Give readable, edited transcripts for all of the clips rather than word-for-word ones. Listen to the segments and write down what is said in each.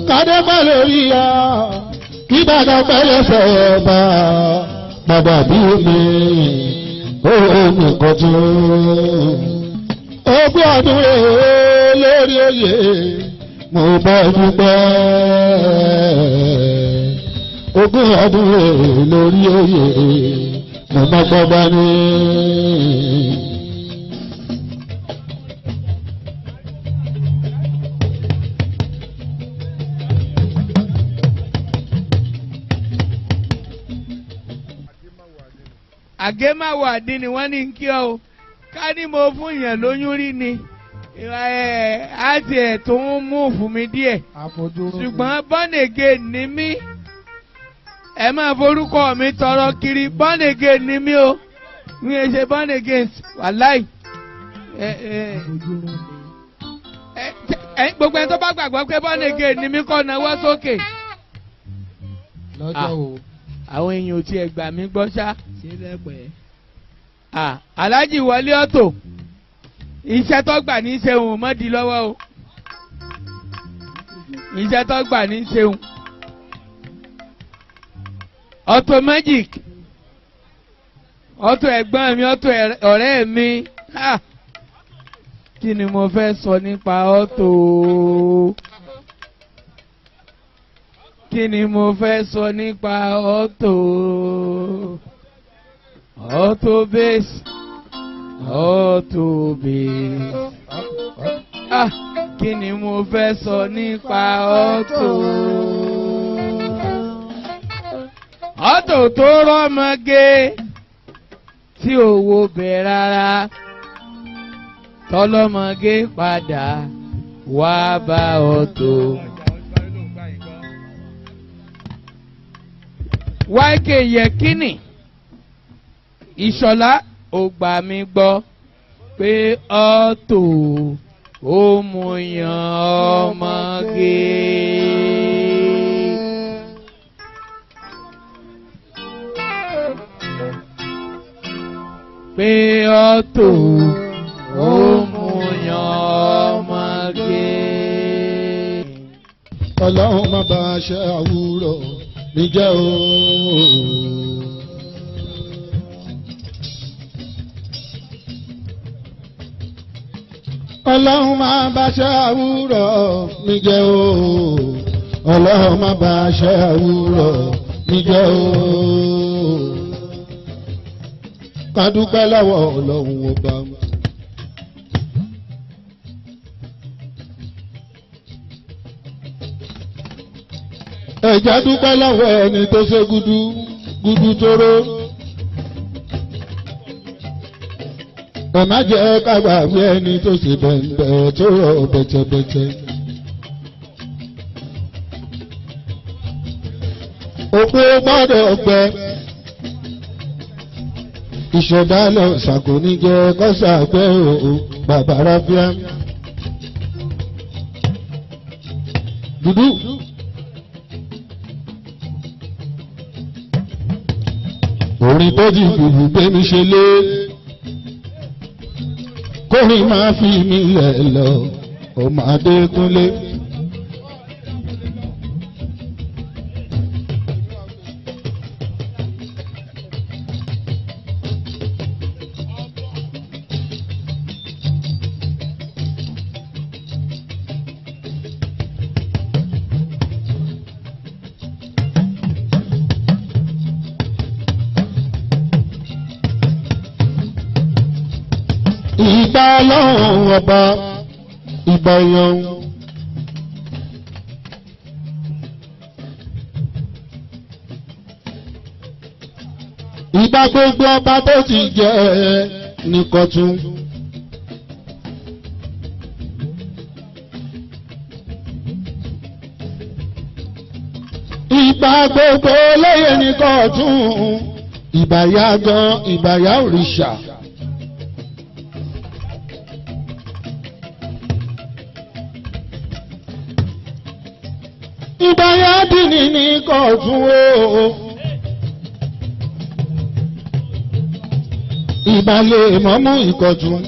kádé pẹ́ lórí ya kí bàbá pẹ́ lẹ́sẹ̀ ọba bàbá bí mi ó nìkan tó. ogún ọdún rẹ̀ lórí oyè mo bá dúpẹ́. ogún ọdún rẹ̀ lórí oyè mo má gbọ́ bá ní. àgémáwò àdín ni wọ́n ní kí ọ o ká ní mo fún yẹn lóyún rí ni á tiẹ̀ tó ń mú fún mi díẹ̀ ṣùgbọ́n born again ni mí ẹ máa forúkọ mi tọrọ kiri born again ni mí o mi ò ṣe born again wàláì gbogbo ẹni tó bá gbàgbọ́ pé born again ni mí kọ́ náwó sókè. lọ́jọ́ wo. àwọn èèyàn ò tiẹ̀ gbà mí gbọ́ ṣá. Aláàjì Wọlé Ọ̀tò iṣẹ́ tó gbà ní ṣeun mọ́dí lọ́wọ́ o iṣẹ́ tó gbà ní ṣeun Ọ̀tò Magic Ọ̀tò ẹ̀gbọ́n mi Ọ̀tò ọ̀rẹ́ mi kí ni mo fẹ́ sọ nípa Ọ̀tò kí ni mo fẹ́ sọ nípa Ọ̀tò. Ọ̀tò base Ọ̀tò base kí ni mo fẹ́ sọ nípa Ọ̀tò. Ọ̀tò tó rọ́mọge tí owó bẹ̀ rárá tọ́lọ́mọge padà wá bá Ọ̀tò. YK Yekini Ìṣọ̀lá ò gbà mí gbọ́ pé Ọ̀tò ó mú yan ọmọge. pé Ọ̀tò ó mú yan ọmọge. ọlọ́run má bá aṣẹ àwúrọ̀ mi jẹ́ o. ọlọ́run má bá aṣẹ àwúrọ̀ mi jẹ́ o. ọlọ́run má bá aṣẹ àwúrọ̀ mi jẹ́ o. ká dúpẹ́ lọ́wọ́ ọlọ́run ọba. ẹ̀já dúpẹ́ lọ́wọ́ ẹni tó ṣe gudu tóró. ẹ má jẹ́ ká gbàgbé ẹni tó ṣe bẹ̀ǹbẹ̀ tó rọ̀ bẹ̀tẹ̀bẹ̀tẹ̀. òpó gbọ́dọ̀ gbẹ. ìṣẹ̀dá lọ ṣàkóní jẹ́ kọ́sàgbẹ́ o bàbá rábíà. dúdú. orin tó di gbùgbù gbé mi ṣe lé kórìn máa fi mi lẹ̀ lọ ọmọ Adékúnlé. ìgbà ọlọ́run ọba ìgbà èèyàn. ìgbà gbogbo ọba tó ti jẹ́ nìkọ̀tún. ìgbà gbogbo lóye nìkọ̀tún. ìbàyà gan ìbàyà òrìṣà. ìbáyá dìní ní kọ̀ọ̀tún o. ìbálẹ̀ mọ́mú ìkọ̀tún.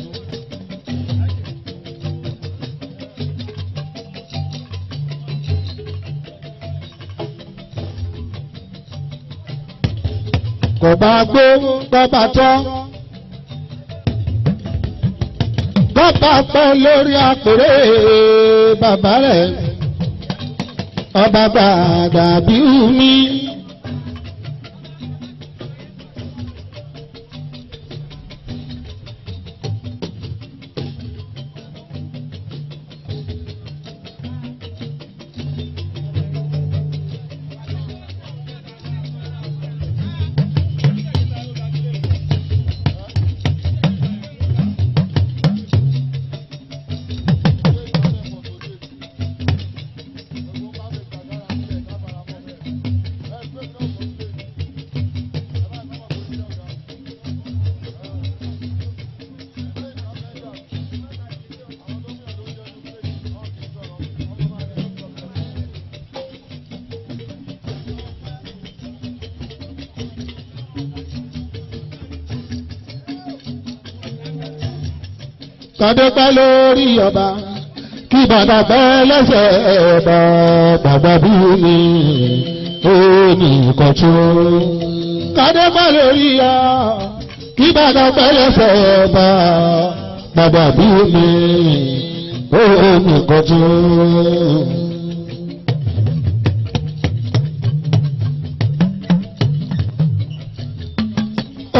kò bá gbó bọ́bá tọ́ bọ́bá pẹ́ lórí àpèrè bàbá rẹ̀ ọba gbàgbà bí mi. Kàdépẹ́ lórí ọba kí bàbá pẹ́ lẹ́sẹ̀ ọba bàbá bí mi ó ní ìkọ̀tún. Kàdépẹ́ lórí ọ kí bàbá pẹ́ lẹ́sẹ̀ ọba bàbá bí mi ó ní ìkọ̀tún.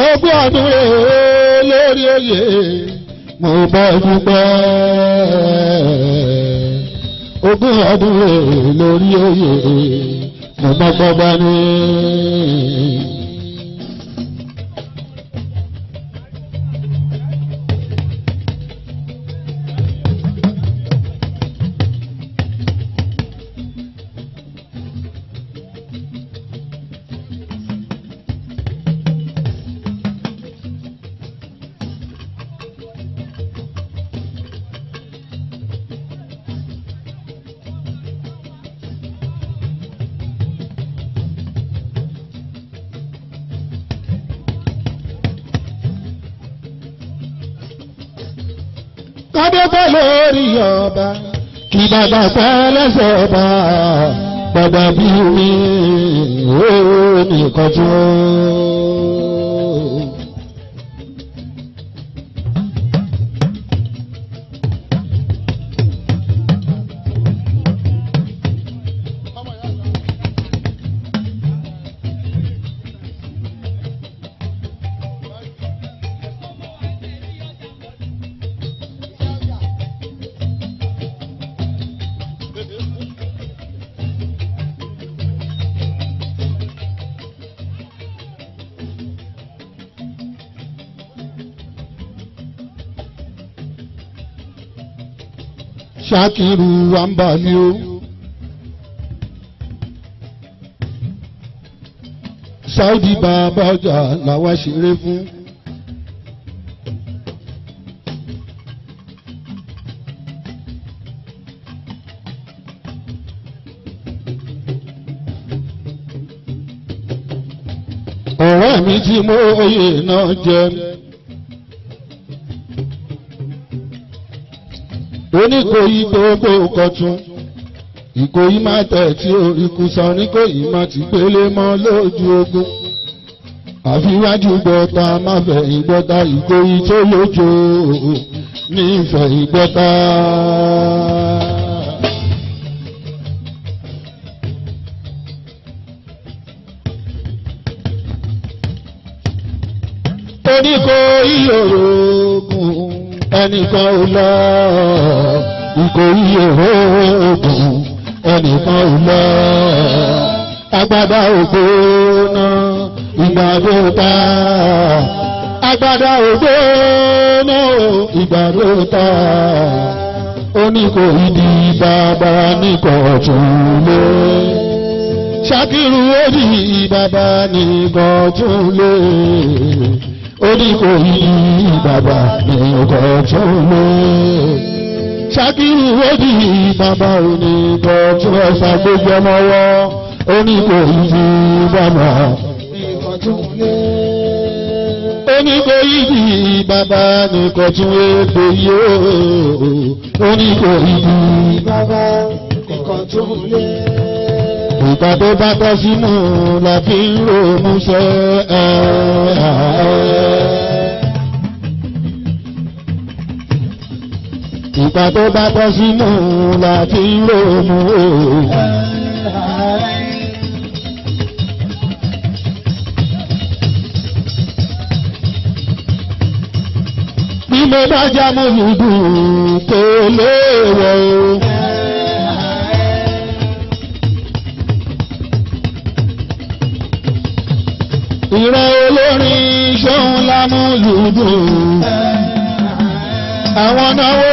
Ogún ọdún rèé lórí oyè. Mo bá dúpẹ́ ogún ọdún lórí oyè mo mọ́ gbọ́gbá ní. Kàdépẹ́ lórí ọba kí bàbá pẹ́ lẹ́sẹ̀ ọba bàbá bí mi ó nìkan tó. Ṣàkírù àǹbàlí o Saudi bàbá ọjà làwa ṣeré fún. Ọ̀rẹ́ mi tí mo oyè náà jẹ Oníkòyí gbogbo Kọ̀tún Ìkòyí má tẹ̀ tí Ìkùsà Oníkòyí má ti gbélé mọ́ lójú ogun àfiwájú gbọ́ta má fẹ́ ìgbọ́ta Ìkòyí tó lójó nífẹ̀ ìgbọ́ta. Oníkòyí orogún ẹnìkan ò lọ Ìkòyí orogún ẹnìkan ò lọ agbádá ògbóná ìgbàdo ta agbádá ògbóná ìgbàdo ta Oníkòyí di bàbá ní Kọ̀tún lé Ṣàkírù ó di bàbá ní Kọ̀tún lé Oníkòyí bàbá ní Kọ̀tún lé Ṣàkírù ó di bàbá ní Kọ̀tún ẹ̀fà gbogbo ọmọwọ́ Oníkòyí bàbá ní Kọ̀tún lé Oníkòyí bàbá ní Kọ̀tún ètò yóò Oníkòyí bàbá ní Kọ̀tún lé ìgbà tó bá tọ́ sínú la fi ń ronú sẹ́ ìgbà tó bá tọ́ sínú la fi ń ronú bí mo bá já mo lùdù kò léèwọ̀ ìrẹ́ olórin ṣóun lámúlùdù àwọn náwó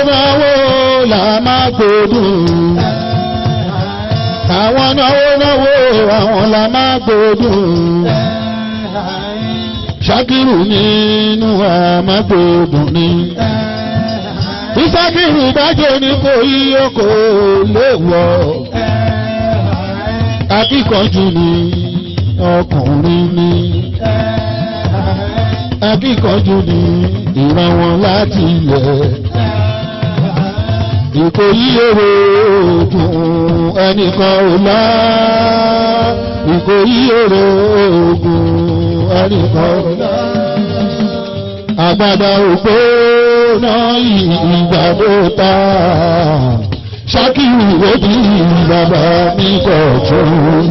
là máa gbòdùn àwọn náwó àwọn là máa gbòdùn Ṣàkírù nínú àmàgbòdùn ni Ṣàkírù dájọ́ ní kò yí ọkọ̀ léwọ̀ akíkanjú ni ọkùnrin ni akíkanjú ni ìran wọn láti ilẹ̀ Ìkòyí èrò ògùn ẹnìkan ò lá Ìkòyí èrò ògùn ẹnìkan ò lá àgbàdà òpó náà ìgbàdo ta Ṣàkírù òbí bàbá mi kọ̀ tó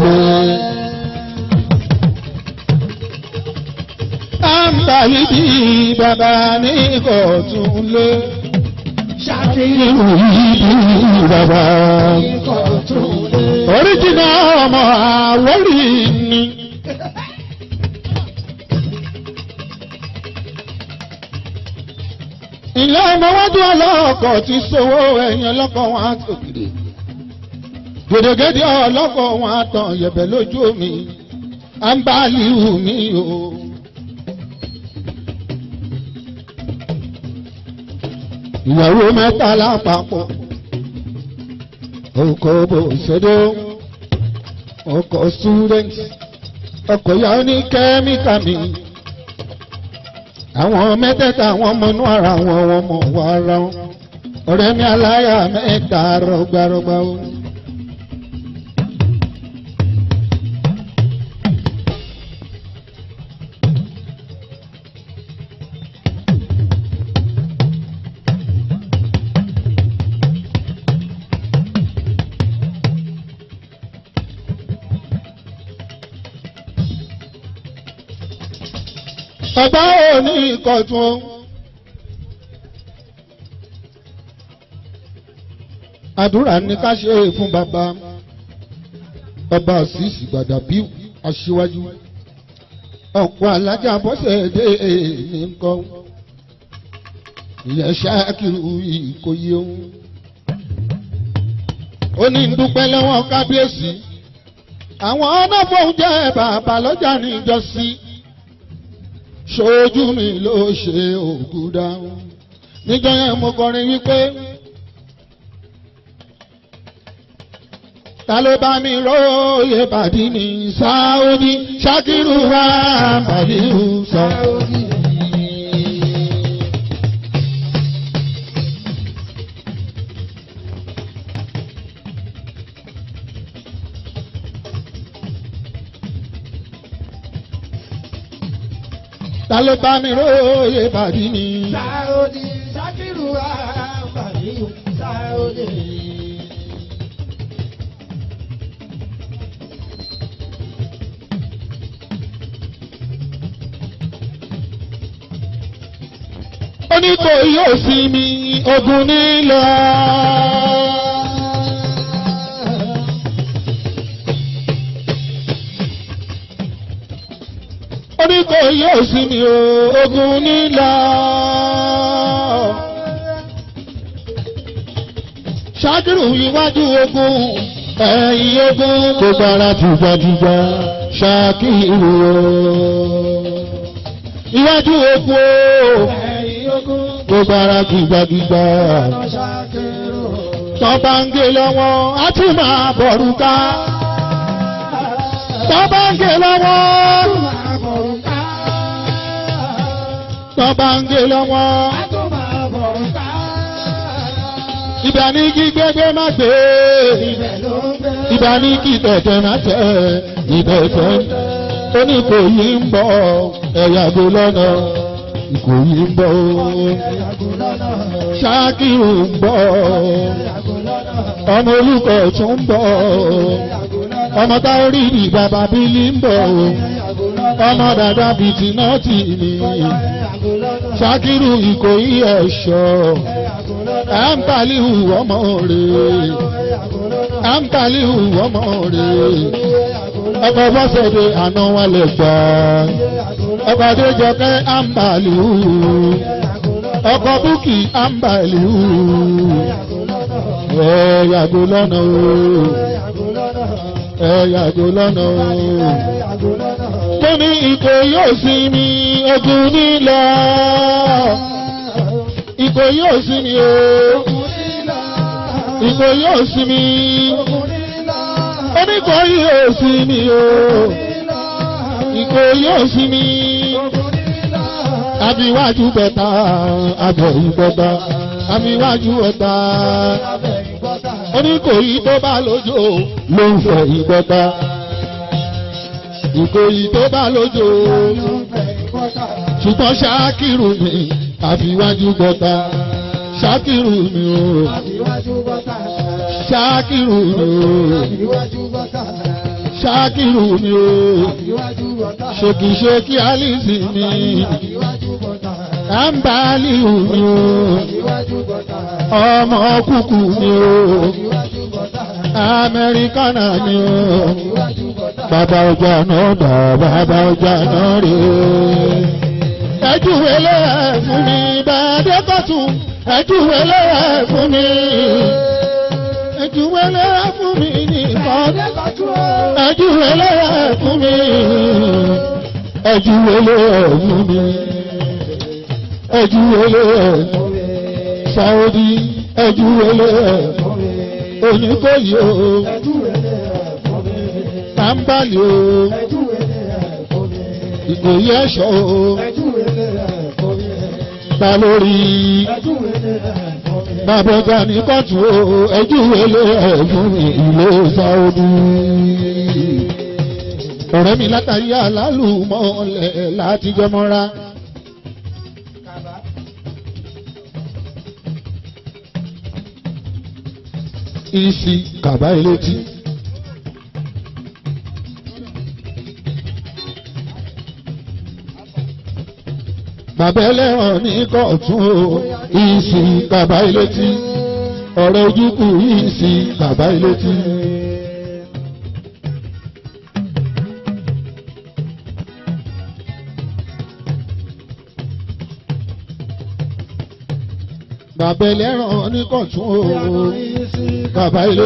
lé. Àǹbàlídì bàbá ní Ìkọ̀túnlé Ṣàkírù ìdí bàbá Ìkọ̀túnlé oríjìnà ọmọ Àwórì ni. Ilé ọmọwájú ọlọ́kọ̀ ti sowó ẹ̀yìn ọlọ́kọ̀ wọn àtòkìrì gèdègèdè ọlọ́kọ̀ wọn àtàn yẹ̀bẹ̀ lójú omi Àǹbàlíhù mi o. Ìyàwó mẹ́ta lápapọ̀ ọkọ bò ṣẹdó ọkọ student ọkọ ìyàwó ní kẹ́míkà mi àwọn mẹ́tẹ̀ẹ̀ta àwọn ọmọ inú ara wọn wọn mọ̀ wá ara wọn ọ̀rẹ́ mi aláya mẹ́ta rọgbàrọgbà o. Bàbá ò ní Ìkọ̀tún àdúrà ní ká ṣe fún bàbá Àṣìṣì Gbàdàbíù aṣíwájú ọ̀pọ̀ alájà bọ́sẹ̀ dé ní nǹkan ìyẹn Ṣàkírù Ìkòyí ohun ó ní dúpẹ́ lọ́wọ́ kábíyèsí àwọn ọ̀nà fóun jẹ́ bàbá lọ́jà níjọ́sí. Ṣojú mi ló ṣe ògùdà níjọ́ yẹn mo kọrin wípé ta ló bá mi róye bàdí ní Sáúdí Ṣàkírù wá Àǹbàlíhù Sáúdí. Ta ló bá mi róye bàdí ní Sáúdí Ṣàkírù wá Àǹbàlíhù Sáúdí. Oníkò yóò sinmi ogun nílọ. Oníkò yóò sinmi ogun nílọ. Ṣàkírù iwájú ogun ẹ̀yìn ogun gbogbo ara tìgbàtìgbà Ṣàkírù iwájú ogun gbogbo ara tìgbàtìgbà tọ́ bá ń gé lọ́wọ́ á tún máa bọ̀rù ká tọ́ bá ń gé lọ́wọ́ tọ́ bá ń gé lọ́wọ́ ibà ní kí gbégbé má gbé ibà ní kí tẹ̀tẹ̀ má tẹ̀ ìtẹ̀tẹ̀ oníkòyí ń bọ̀ ẹ̀yàgò lọ́nà ìkòyí ń bọ̀ Ṣákìrù ń bọ̀ ọmọ Olúkọ̀ tún ń bọ̀ ọmọ táórí ní bàbá Bílí ń bọ̀ ọmọ dàda bìtì náà tì ní Ṣákìrù Ìkòyí ẹ̀ṣọ́ àǹpàlíhù ọmọ rẹ̀ àǹpàlíhù ọmọ rẹ̀ ọkọ̀ bọ́sẹ̀dẹ̀ àná wọn lè gbà ọkọ̀ Adéjọkẹ́ àǹpàlíhù ọkọ̀ Búkì àǹpàlíhù ẹ̀yàgò lọ́nà ẹ̀yàgò lọ́nà tó ní Ìkòyí òsinmi ogun nílọ Ìkòyí òsinmi o Ìkòyí òsinmi oníkòyí òsinmi o Ìkòyí òsinmi àbíwájú bẹ̀ta àbẹ̀yìn bẹ̀ta àbíwájú ẹ̀ta oníkòyí tó bá lójó ló ń fẹ́ ìgbẹ́ta Ìkòyí tó bá lójó ṣùgbọ́n Ṣákìrù mi àfiwájú bọ́ta Ṣákìrù mi o Ṣákìrù mi o Ṣákìrù mi o ṣèkìṣekí Alice mi àǹbálíhù mi o ọmọ kúkú mi o Amẹ́ríkánà mi o bàbá ọjà náà dà bàbá ọjà náà rè é ẹjúwèlé ẹ̀ fún mi bàdé kọ́tún ẹjúwèlé ẹ̀ fún mi ẹjúwèlé ẹ̀ fún mi nìkan ẹjúwèlé ẹ̀ fún mi ẹjúwèlé ẹ̀ fún mi ẹjúwèlé ẹ̀ Saudi ẹjúwèlé ẹ̀ Oníkòyí o Àǹbálí o Ìkòyí ẹ̀ṣọ́ o ta lórí bàbọ̀gà ní kọ́tù o ẹjúwèlé ẹ̀ fún mi ìlú Saudi ọ̀rẹ́ mi látàrí àlálùmọ́lẹ̀ láti jọmọ́ra. Isi kàbá elétí. Bàbá ẹlẹ́wọ̀n ní kọ̀ọ̀tún o, Isi kàbá elétí. Ọ̀rẹ́ ojúkù Isi kàbá elétí. Bàbá ẹlẹ́wọ̀n ní kọ̀ọ̀tún o. Bàbá ilé.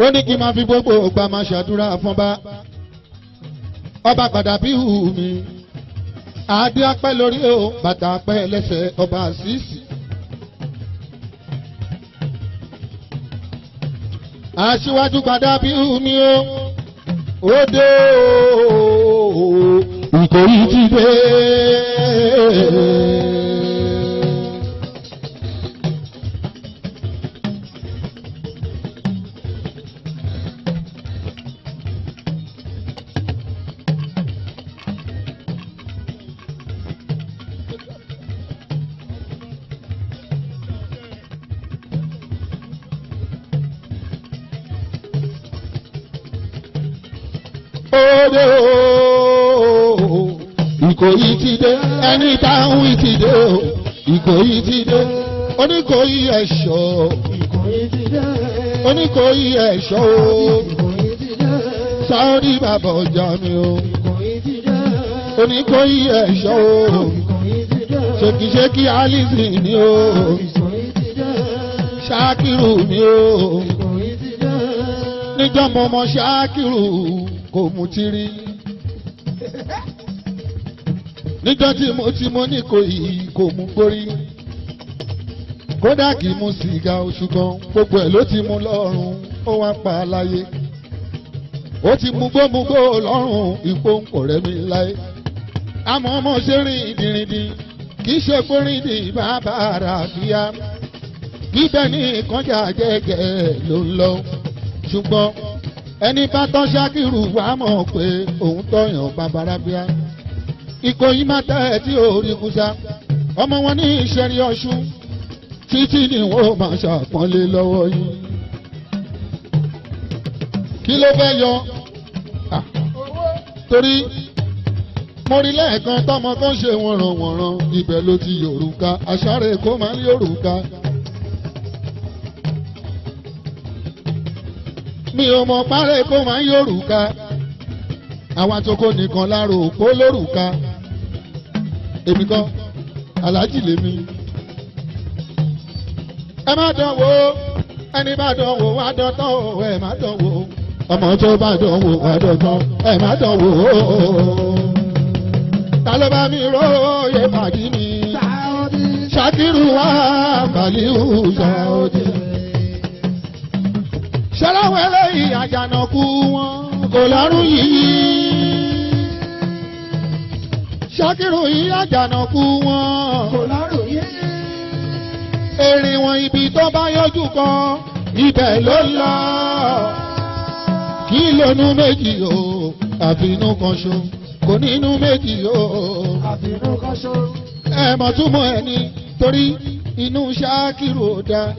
Ó ní kí n máa fi gbogbo ògbà máa ṣàdúrà fún ọba padà bí hù mí. Adé apẹ́ lórí o bàtà apẹ́ lẹ́sẹ̀ ọba àṣìṣì. Aṣíwájú padà bí mi o ó dé o Ìkòyí ti dé. Ìkòyí ti dé ẹni táwọn ti dé o Ìkòyí ti dé Oníkòyí ẹ̀ṣọ́ Oníkòyí ẹ̀ṣọ́ o Saudi bàbá ọjà mi o Oníkòyí ẹ̀ṣọ́ o ṣèkìṣèkì Alice ni o Ṣákìrù mi o níjọ́ mọ́mọ́ Ṣákìrù kò mú tiri níjọ́ tí mo ní kò mú gbórí kódà kì í mu sìgá ṣùgbọ́n gbogbo ẹ̀ ló ti mu lọ́rùn ó wá pa láyé ó ti mugbó lọ́rùn ipò ń kò rẹ́mi láyé àmọ́ ọmọ ṣe rìn ìdìrìndì kì í ṣe kórìndì bàbá rà kíá bíbẹ̀ ní ìkànjà jẹ́gẹ́ ló ń lọ ṣùgbọ́n ẹni bá tọ́ Ṣákìrù wá mọ̀ pé òun tọ̀yàn bàbára bíá Ìkòyí má tẹ́ tí orí kúsá ọmọ wọn ní ìṣẹ́rí Ọ̀ṣun títí ni wọ́n máa ṣàpọ́nlé lọ́wọ́ yìí kí ló fẹ́ yọ torí mo rí lẹ́ẹ̀kan tọ́mọ kan ṣe wọ̀nrànwọ̀nràn ibẹ̀ ló ti yòrùka àṣàrè kó máa ń yòrùka. mi ò mọ̀ parẹ́ kó máa ń yòrùka àwọn àtòkò nìkan láàrò òpó lórùka èmi kan aláàjì lèmi. ẹ má dán wò ẹni bá dán wò wá dán tán ẹ má dán wò ọmọ tó bá dán wò wá dán tán ẹ má dán wò ta ló bá mi róye pàdí mi Ṣàkírù wá Bàlíù Sáódì. ṣẹlẹ́wọ̀n eléyìí àjànàkú wọn kò lọ́rùn yìí Ṣàkírù yìí àjànàkú wọn kò lọ́rùn yìí. èrè wọn ibi tó bá yọjú kan ibẹ̀ ló ń lọ kí lónú méjì o àfinú kan ṣo kò nínú méjì o àfinú kan ṣo. ẹ mọ̀ túmọ̀ ẹni torí inú Ṣàkírù ò dáa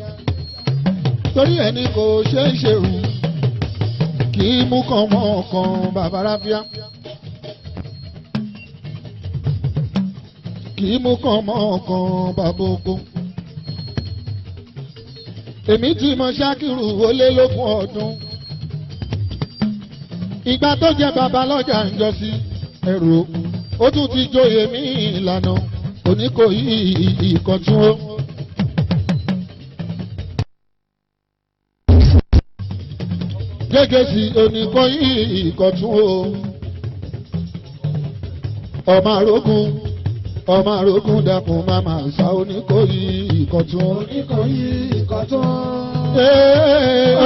torí ẹni kò ṣe é ṣerú kì í mú kan mọ́ ọkàn bàbá rábíà kì í mú kan mọ́ ọkàn bàbá oko. èmi tí mo Ṣàkírù ó lé lógún ọdún ìgbà tó jẹ bàbá lọ́jà ń jọ sí ẹrù ó tún ti joyè mí ìlànà Oníkòyí Ìkọ̀tún ó. gẹ́gẹ́ sí Oníkòyí Ìkọ̀tún o ọmọ arógún dákun máma ṣá Oníkòyí Ìkọ̀tún. Oníkòyí Ìkọ̀tún.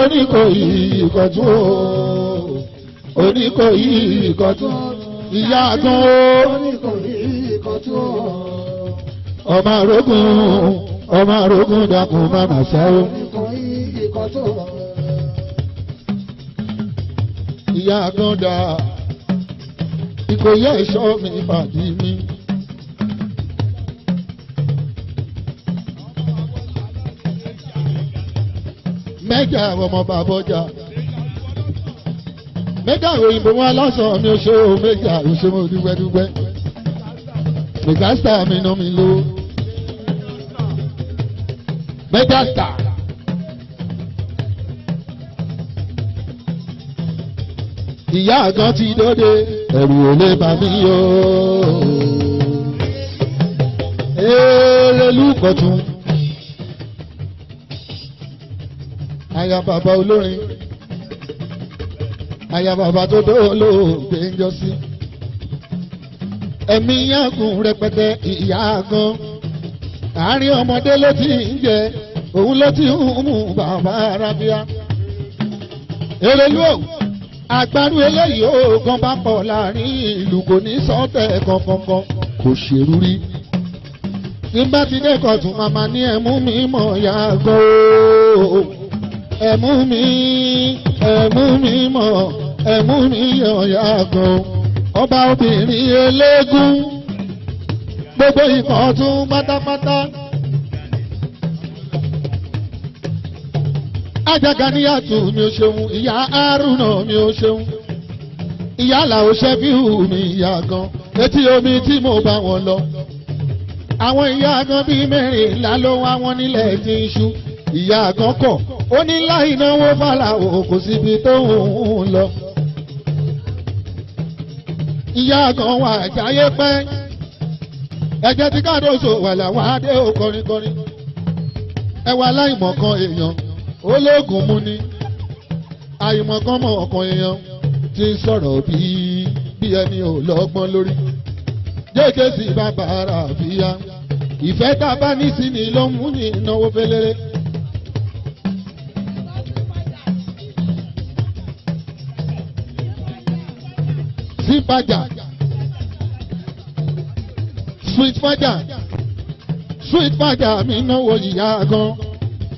Oníkòyí Ìkọ̀tún o Oníkòyí Ìkọ̀tún ìyá gan o. Oníkòyí Ìkọ̀tún. ọmọ arógún dákun máma ṣá Oníkòyí Ìkọ̀tún. ìyá gan dá Ìkòyí ẹ̀ṣọ́ mi pàdé mi. mẹ́jà ọmọ bàbọ́jà mẹ́jà òyìnbó wọn lọ́sàn-án mi ò ṣe o mẹ́jà òṣè mo dúpẹ́dúpẹ́ mẹ́jà star mi ná mi lówó mẹ́jà star. ìyá àgàn ti dóde ẹ̀rù ò lè bà mí o. Erelu Ìkọ̀tún. aya bàbá olórin aya bàbá tó dolóògbé ń jọ sí. ẹ̀mí yàgùn rẹpẹtẹ ìyá àgàn àárín ọmọdé ló ti ń jẹ òun ló ti ń mú bàbá arábíà. Erelu o àgbàdo eléyìí ó gan bá pọ̀ láàrin ìlú kò ní sọ́tẹ̀ kankan kò ṣèrú rí. nígbà tí dé Ìkọ̀tún màmá ní ẹ̀mú mi mọ̀ yàgò ẹ̀mú mi mọ̀ ẹ̀mú mi yọ̀ yàgò ọba obìnrin eléégún gbogbo Ìkọ̀tún pátápátá. Ajaganiyatu mi ò ṣeun ìyá Haruna mi ò ṣeun ìyá làwọn ṣẹ́fíhù mi ìyá gan etí omi tí mo bá wọn lọ. àwọn ìyá gan bíi mẹ́rìnlá ló wá wọn nílẹ̀ tí ń ṣú ìyá gan kọ̀ ó ní láì náwó fàlàwò kò síbi tó ń lọ. ìyá gan wà jáyé pẹ́ ẹ̀jẹ̀ tí káàdóso wà làwọn adé ò kọrinkọrin ẹwà láìmọ̀ kan èèyàn ológun mú ni àìmọ̀kan mọ̀ ọkàn èèyàn ti sọ̀rọ̀ bí ẹni ò lọ́gbọ́n lórí. jẹ́jẹ́ sí bàbá Ràfíà ìfẹ́ tá a bá ní sí ni ló mú ní ìnáwó fẹ́lẹ́rẹ́. Sípàjà sweet fàjà mi náwó ìyá gan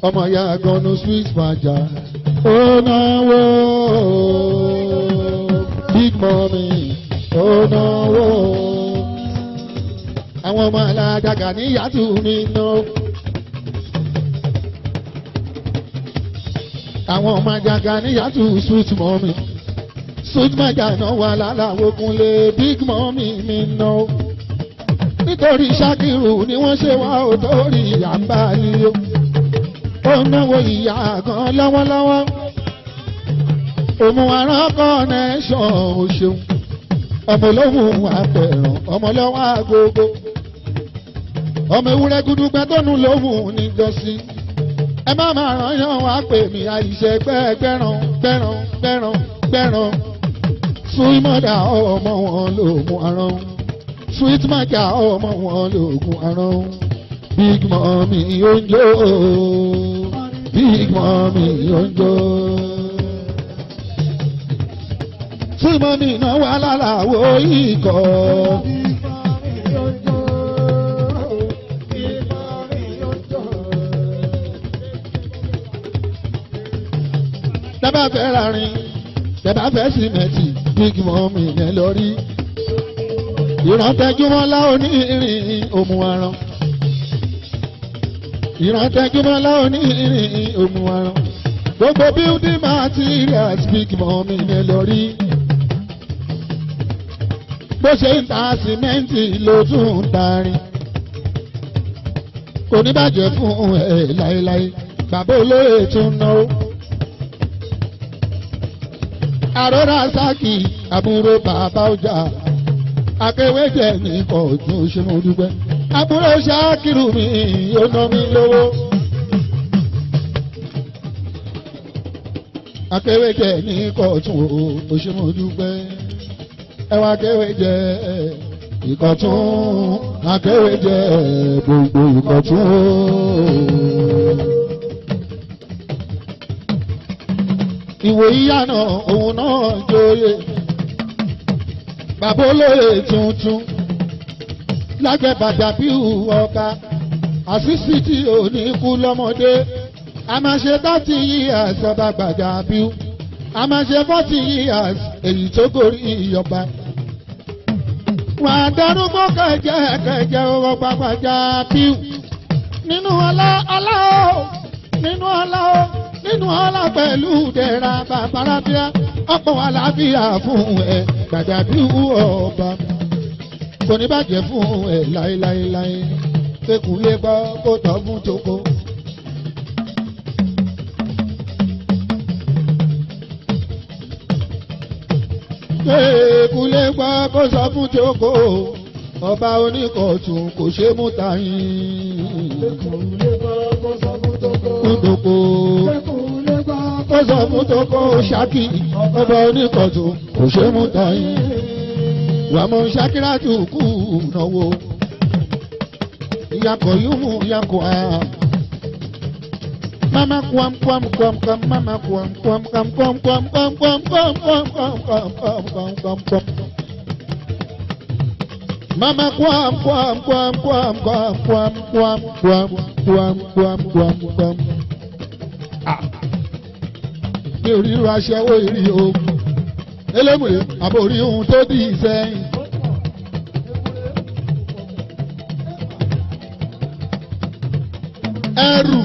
ọmọ ìyá gan no sweet fàjà ó náwó big mommy ó náwó àwọn ọmọ alájàgà níyàtú mi ná àwọn ọmọ alájàgà níyàtú sweet mommy sweet fàjà náà wà láláwo kúnlé big mommy mi ná nítorí Ṣákìrù ni wọ́n ṣe wá ò torí àǹbálí o ó náwó ìyá gan lọ́wọ́lọ́wọ́ òmùwàrán connection ò ṣeun ọmọ olóhùn àpẹ̀ràn ọmọ lọ́wọ́ àgógó ọmọ ewúrẹ́ gúdúgbẹ́ tó nù lóhùn ní jọ́sí ẹ má máa ràn yàn wá pè mí àìṣe gbẹ́ràn sweet mother ọmọ wọn lògùn àrùn sweet mother ọmọ wọn lògùn àrùn big mommy oúnjẹ big mommy oúnjẹ. Sweet mommy náà wà lálàwọ̀ ikọ̀. Dábàá fẹ́ rarin, dábàá fẹ́ sìmẹ́ntì, big mommy yẹn lọ rí. Ìrántẹ́júmọ́lá onírin òmùwàrán. Ìrántẹ́júmọ́lá onírin òmùwàrán. Gbogbo building materials, big mommy yẹn lọ rí. Bó ṣe ń ta sìmẹ́ǹtì ló tún ń tarin. Kò ní bàjẹ́ fún ẹ láéláé, bàbá olóyè tún náwó. Àrórà sákì àbúrò bàbá ọjà. Akéwéjẹ ní kọ̀ọ̀tún ṣe mo dúpẹ́. Àbúrò Ṣákìrù mi ó ná mi lówó. Akéwéjẹ ní kọ̀ọ̀tún ó ṣe mo dúpẹ́. Ẹwà akéwéjẹ ìkọ̀tún akéwéjẹ gbogbo ìkọ̀tún. Ìwò ìyànà òun náà jóye. Bàbá olóyè tuntun lágbẹ̀bàdà bíu ọba àṣìṣì tí ò ní kú lọ́mọdé a máa ṣe 30 years ọba gbàdà bíu a máa ṣe 40 years èyí tó gorí ìyọba. Wà á darúgbó kẹjẹ ọwọ́ gbàgbàjà bíu nínú ọlá nínú ọlá pẹ̀lú dẹ̀ra bàbárábíà ọ̀pọ̀ àlàáfíà fún ẹ gbàdà bíu ọba kò ní bàjẹ́ fún ẹ láéláéláé kékun lè gbọ́ kó tọ́ fún toko. Kékun lè gbọ́ kó sọ fún toko ọba oníkọ̀tún kò ṣe mú tàyín. Kékun lè gbọ́ kó sọ fún toko. Kékun lè gbọ́ kó sọ fún toko Ṣákì ọba oníkọ̀tún kò ṣe mú tàyín. Wàmọ̀ Ṣakírátù kú náwó. Ìyàkọ̀ yúmù ìyàkọ̀ á. Mama kwam kwam kwam kwam mama kwam kwam kwam kwam kwam kwam kwam kwam kwam kwam kwam kwam kwam kwam kwam. Mama kwam kwam kwam kwam kwam kwam kwam kwam kwam kwam kwam kwam. Mi ò rí irú aṣẹ́wó ìrì o. Elémùrè àbórí ohun tó dì í sẹ́yìn. Ẹrù.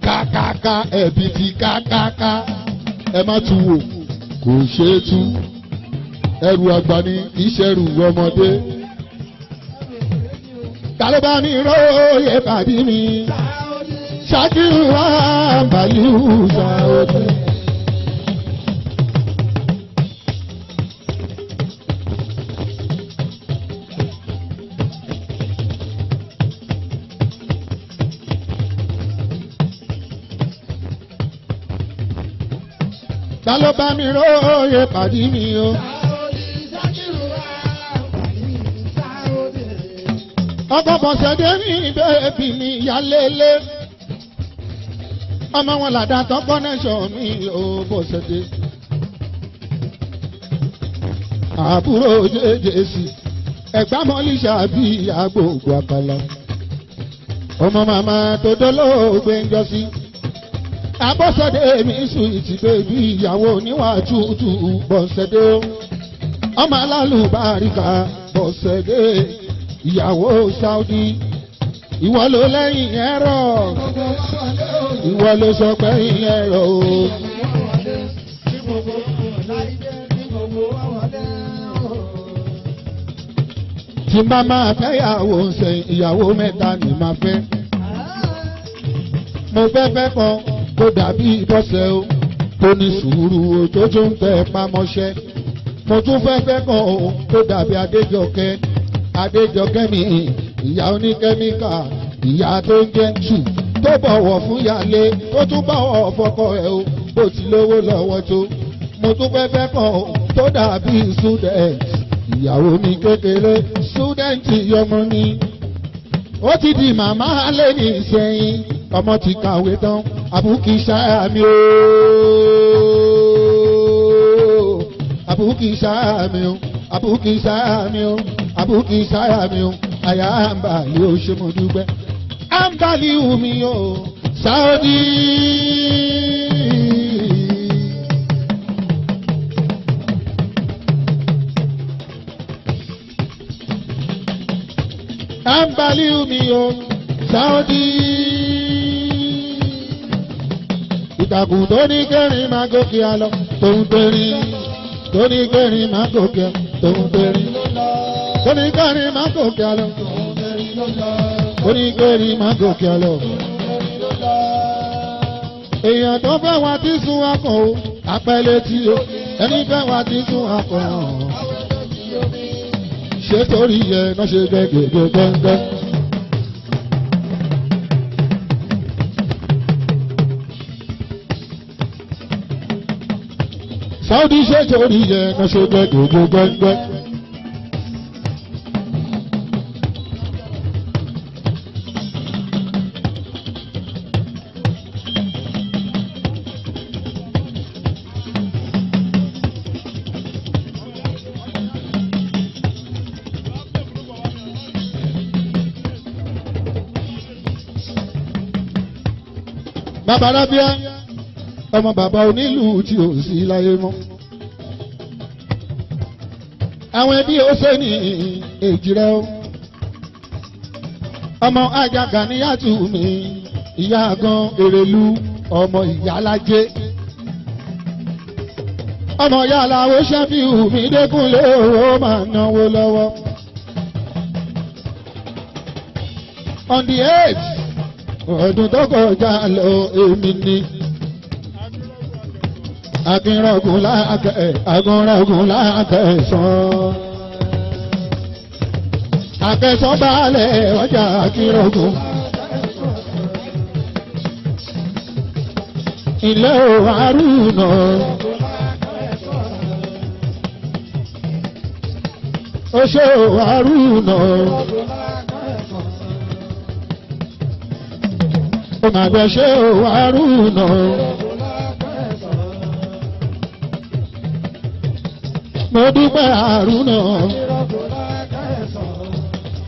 Kàkàkà ẹ̀bí ti kàkàkà ẹ má tu wò kò ṣeé tú. Ẹrù àgbà ni ìṣẹ̀rù ọmọdé. Tàlóbá ní róye pàdé mi, Ṣákìrù àbàlíù Sáódì. ta ló bá mi róye pàdí mi o. ọkọ̀ bọ̀sẹ̀dé mi bẹ́ẹ̀bì mi yálélé ọmọ wọn làdá tán kọ́nẹ́ṣọ̀ mi ò bọ̀sẹ̀dé. àbúrò jẹ́jẹ́sì ẹ̀gbámọ́líṣà bí agbègbè àkàlà ọmọ màmá tó dolóògbé ń jọ sí. Abọ́sẹ̀dé mi sùìtì bèbí ìyàwó níwà tútù Bọ́sẹ̀dé ọmọ alálùbáríkà Bọ́sẹ̀dé ìyàwó Saudi ìwọ ló lẹ́yìn ẹ̀rọ ìwọ ló sọ pé ẹ̀rọ o. tí n bá máa fẹ́yàwó ṣe ìyàwó mẹ́ta ni màá fẹ́. mo fẹ́ fẹ́ kan tó dàbí Bọ́sẹ̀ o tó ní sùúrù o tó tún ń tẹ pamọ́ṣẹ́. mo tún fẹ́ fẹ́ kan o tó dàbí Adéjọkẹ́ mi ìyá oníkẹ́míkà ìyá tó ń jẹ́ tù tó bọ̀wọ̀ fún yálé tó tún bọ̀wọ̀ fọkọ ẹ̀ o bó ti lówó lọ́wọ́ tó. mo tún fẹ́ fẹ́ kan o tó dàbí student ìyàwó mi kékeré student ọmọ ni ó ti di màmá lé ní ìsẹ́yìn ọmọ ti kàwé tán àbúkí ṣáà mi o àbúkí ṣáà mi o àbúkí ṣáà mi o àbúkí ṣáà mi o àyà àǹbàlì ó ṣe mo dúpẹ́ àǹbàlì wù mí o Saudi. àǹbàlì wù mí o Saudi. ìtàkùn tó ní kẹrin máa gòkè àlọ tòun tẹrin tó ní kẹrin máa gòkè tòun tẹrin tó ní kẹrin máa gòkè àlọ tó ní kẹrin máa gòkè àlọ. èèyàn tó fẹ́ wá tí sún akàn o apẹ́lẹ́ tí o ẹni fẹ́ wá tí sún akàn o ṣé torí yẹ náà ṣe gẹ́gẹ́ gẹ́gẹ́. Saudi ṣe torí yẹ náà ṣe gẹ́gẹ́ gẹ́gẹ́. Bàbá Rábíà ọmọ bàbá onílù tí ò sí láyé mọ́. àwọn ẹbí ó ṣe ní èjì rẹ o. ọmọ Àjàgà ní yàtú mi ìyá gan Èrèlú ọmọ Ìyálájé. ọmọ yàrá ó ṣẹ́fíù mi Dékúnlé ó máa náwó lọ́wọ́. on the 8th ọdún tó kọjá lọ èmi ni agúnrọ̀gùn lákẹ̀sán akẹsán balẹ̀ ọjà agúnrọ̀gùn ilé Haruna ó ṣe Haruna. ó máa bẹ ṣe Haruna. mo dúpẹ́ Haruna.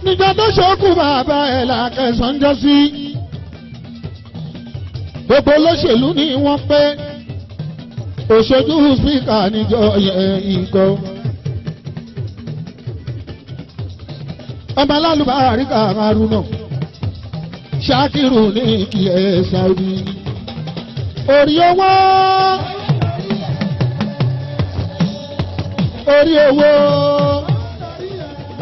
níjọ́ tó ṣókù bàbá ẹ̀ làkẹsàn jọ sí. gbogbo olóṣèlú ni wọ́n pé òṣojú spíkà níjọ́ yẹn ìkọ́. ọmọ alálùbáríkà Haruna. Ṣakiru ní kí ẹ Saudi. orí owó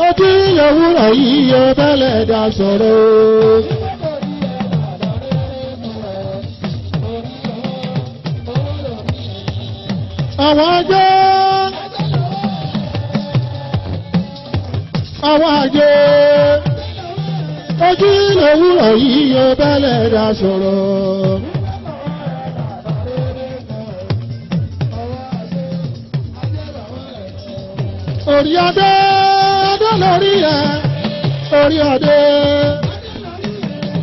ojú ìyẹ̀wúrọ̀ yìí yóò tẹ́lẹ̀ dá sọ̀rọ̀. àwọn ajé ojú ìyẹ̀wúrọ̀ yìí yóò tẹ́lẹ̀ dá sọ̀rọ̀. orí adé adé lórí ẹ orí adé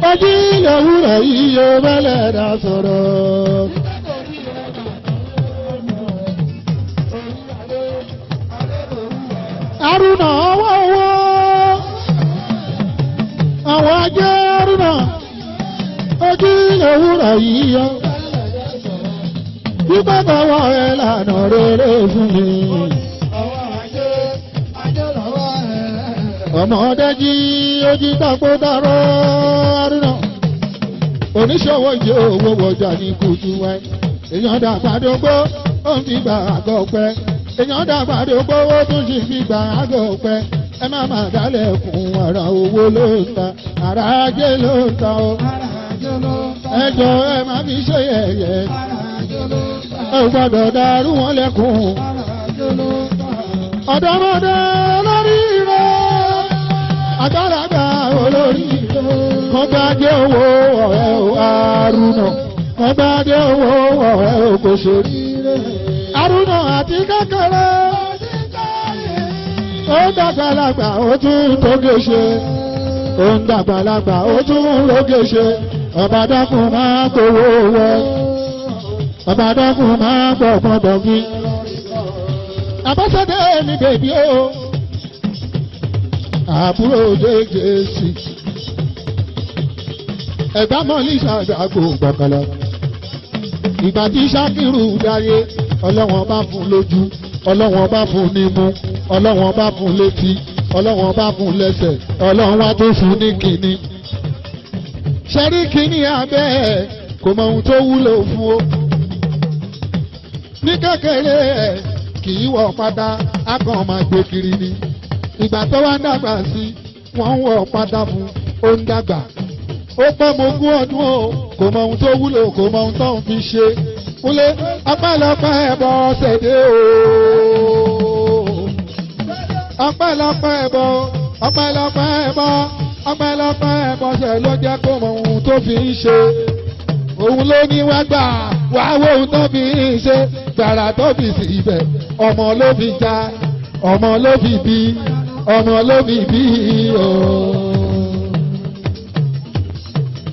ojú lòwúrọ̀ yìí yóò bẹ́lẹ̀ dá sọ̀rọ̀. Arúnà ọwọ́ owó àwọn ajé arúnà ojú lòwúrọ̀ yìí yóò gbígbẹ́ bọ̀wọ̀ ẹ̀ lànà rere fún mi. Ọmọdé jí ojú dàpọ̀ dàrọ́ arúnà oníṣòwò jẹ́ owó wọjà ní kùtù wáyé èèyàn dàgbàdógbó ó ń fi gbà àgọ́ pẹ́ èèyàn dàgbàdógbó ó tún sì fi gbà àgọ́ pẹ́ ẹ má má dálẹ̀ fún ara owó ló ń ta ara ajé ló ń ta o ẹ jọ ẹ má fi ṣe yẹ̀yẹ́ ẹ gbọ́dọ̀ dàrú wọn lẹ́kùn ọ̀dọ́mọdé lórí rẹ̀ àgbàlagbà olórí kan bá jẹ́ owó ọ̀rẹ́ o Arúnà kan bá jẹ́ owó ọ̀rẹ́ o kò ṣorí Arúnà àti kékeré ó ń dàgbàlagbà ó tún tóge ṣe ó ń dàgbàlagbà ó tún lóge ṣe ọba dákun máa gbowó wọ ọba dákun máa gbọ̀gbọ̀n bọ̀gí àbọ̀sẹ̀dé ní bèbí o àbúrò jẹ́jẹ́sì ẹ̀gbá mọ́lì ṣàgbàgbò gbọ̀kànlá ìgbà tí Ṣákìrù dáyé ọlọ́wọ́n bá fún lójú ọlọ́wọ́n bá fún nímú ọlọ́wọ́n bá fún létí ọlọ́wọ́n bá fún lẹ́sẹ̀ ọlọ́wọ́n wá tó fún ní kìíní ṣẹ́rí kìíní abẹ́ ẹ̀ kò mọ ohun tó wúlò fún o ní kékeré ẹ̀ kì í wọ̀ pátá á kàn máa gbé kiri ni ìgbà tó wá ń dàgbà sí wọ́n ń wọ̀ pátá fún ó ń dàgbà ó pẹ́ mo gún ọdún o kò mọ ohun tó wúlò kò mọ ohun tó ń fi ṣe kúlé ọpẹ́lọpẹ́ ẹbọ ṣèdè o ọpẹ́lọpẹ́ ẹbọ ọpẹ́lọpẹ́ ẹbọ ọpẹ́lọpẹ́ ẹbọ ṣe ló jẹ́ kó mọ ohun tó fi ń ṣe òun ló ní wá gbà wá wo ohun tó fi ń ṣe gbàrà tó fi sí ibẹ̀ ọmọ ló fi já ọmọ ló fi bí ọmọ ló fi bí o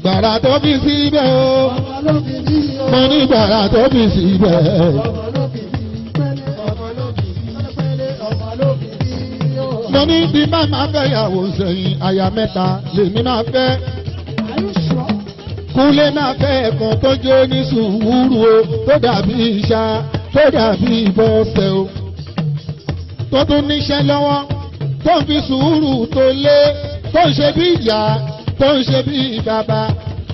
gbàrà tó fi síbẹ̀ o mo ní gbàrà tó fi síbẹ̀ mo ní bí má máa fẹ́ yàwó sẹ́yìn àyà mẹ́ta lèmi máa fẹ́ Kúnlé máa fẹ́ ẹ̀kan tó jó ní sùúrù o tó dàbí ìṣá tó dàbí ìbọ̀sẹ̀ o tó tún níṣẹ́ lọ́wọ́ tó ń fi sùúrù tó lé tó ń ṣe bí ìyá tó ń ṣe bí bàbá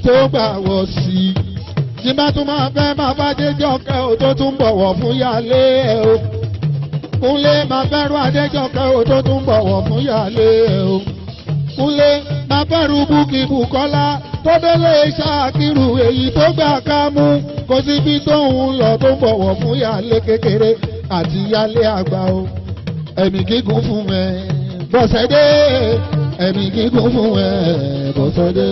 tó gbà wọ̀ sí i. Tí bá tún máa fẹ́ máa bá Adéjọkẹ́ o tó tún bọ̀wọ̀ fún yálé ẹ o. Kúnlé máa fẹ́rù Adéjọkẹ́ o tó tún bọ̀wọ̀ fún yálé ẹ o. Kúnlé máa fẹ́rù Búkì Bùkọ́lá tó délé Ṣákìrù èyí tó gbà ká mú kó síbi tó ń lọ tó bọ̀wọ̀ fún yálé kékeré àti yálé àgbà o. Ẹ̀mí gígùn fún ẹ Bọ́sẹ̀dé ẹ̀mí gígùn fún ẹ Bọ́sẹ̀dé.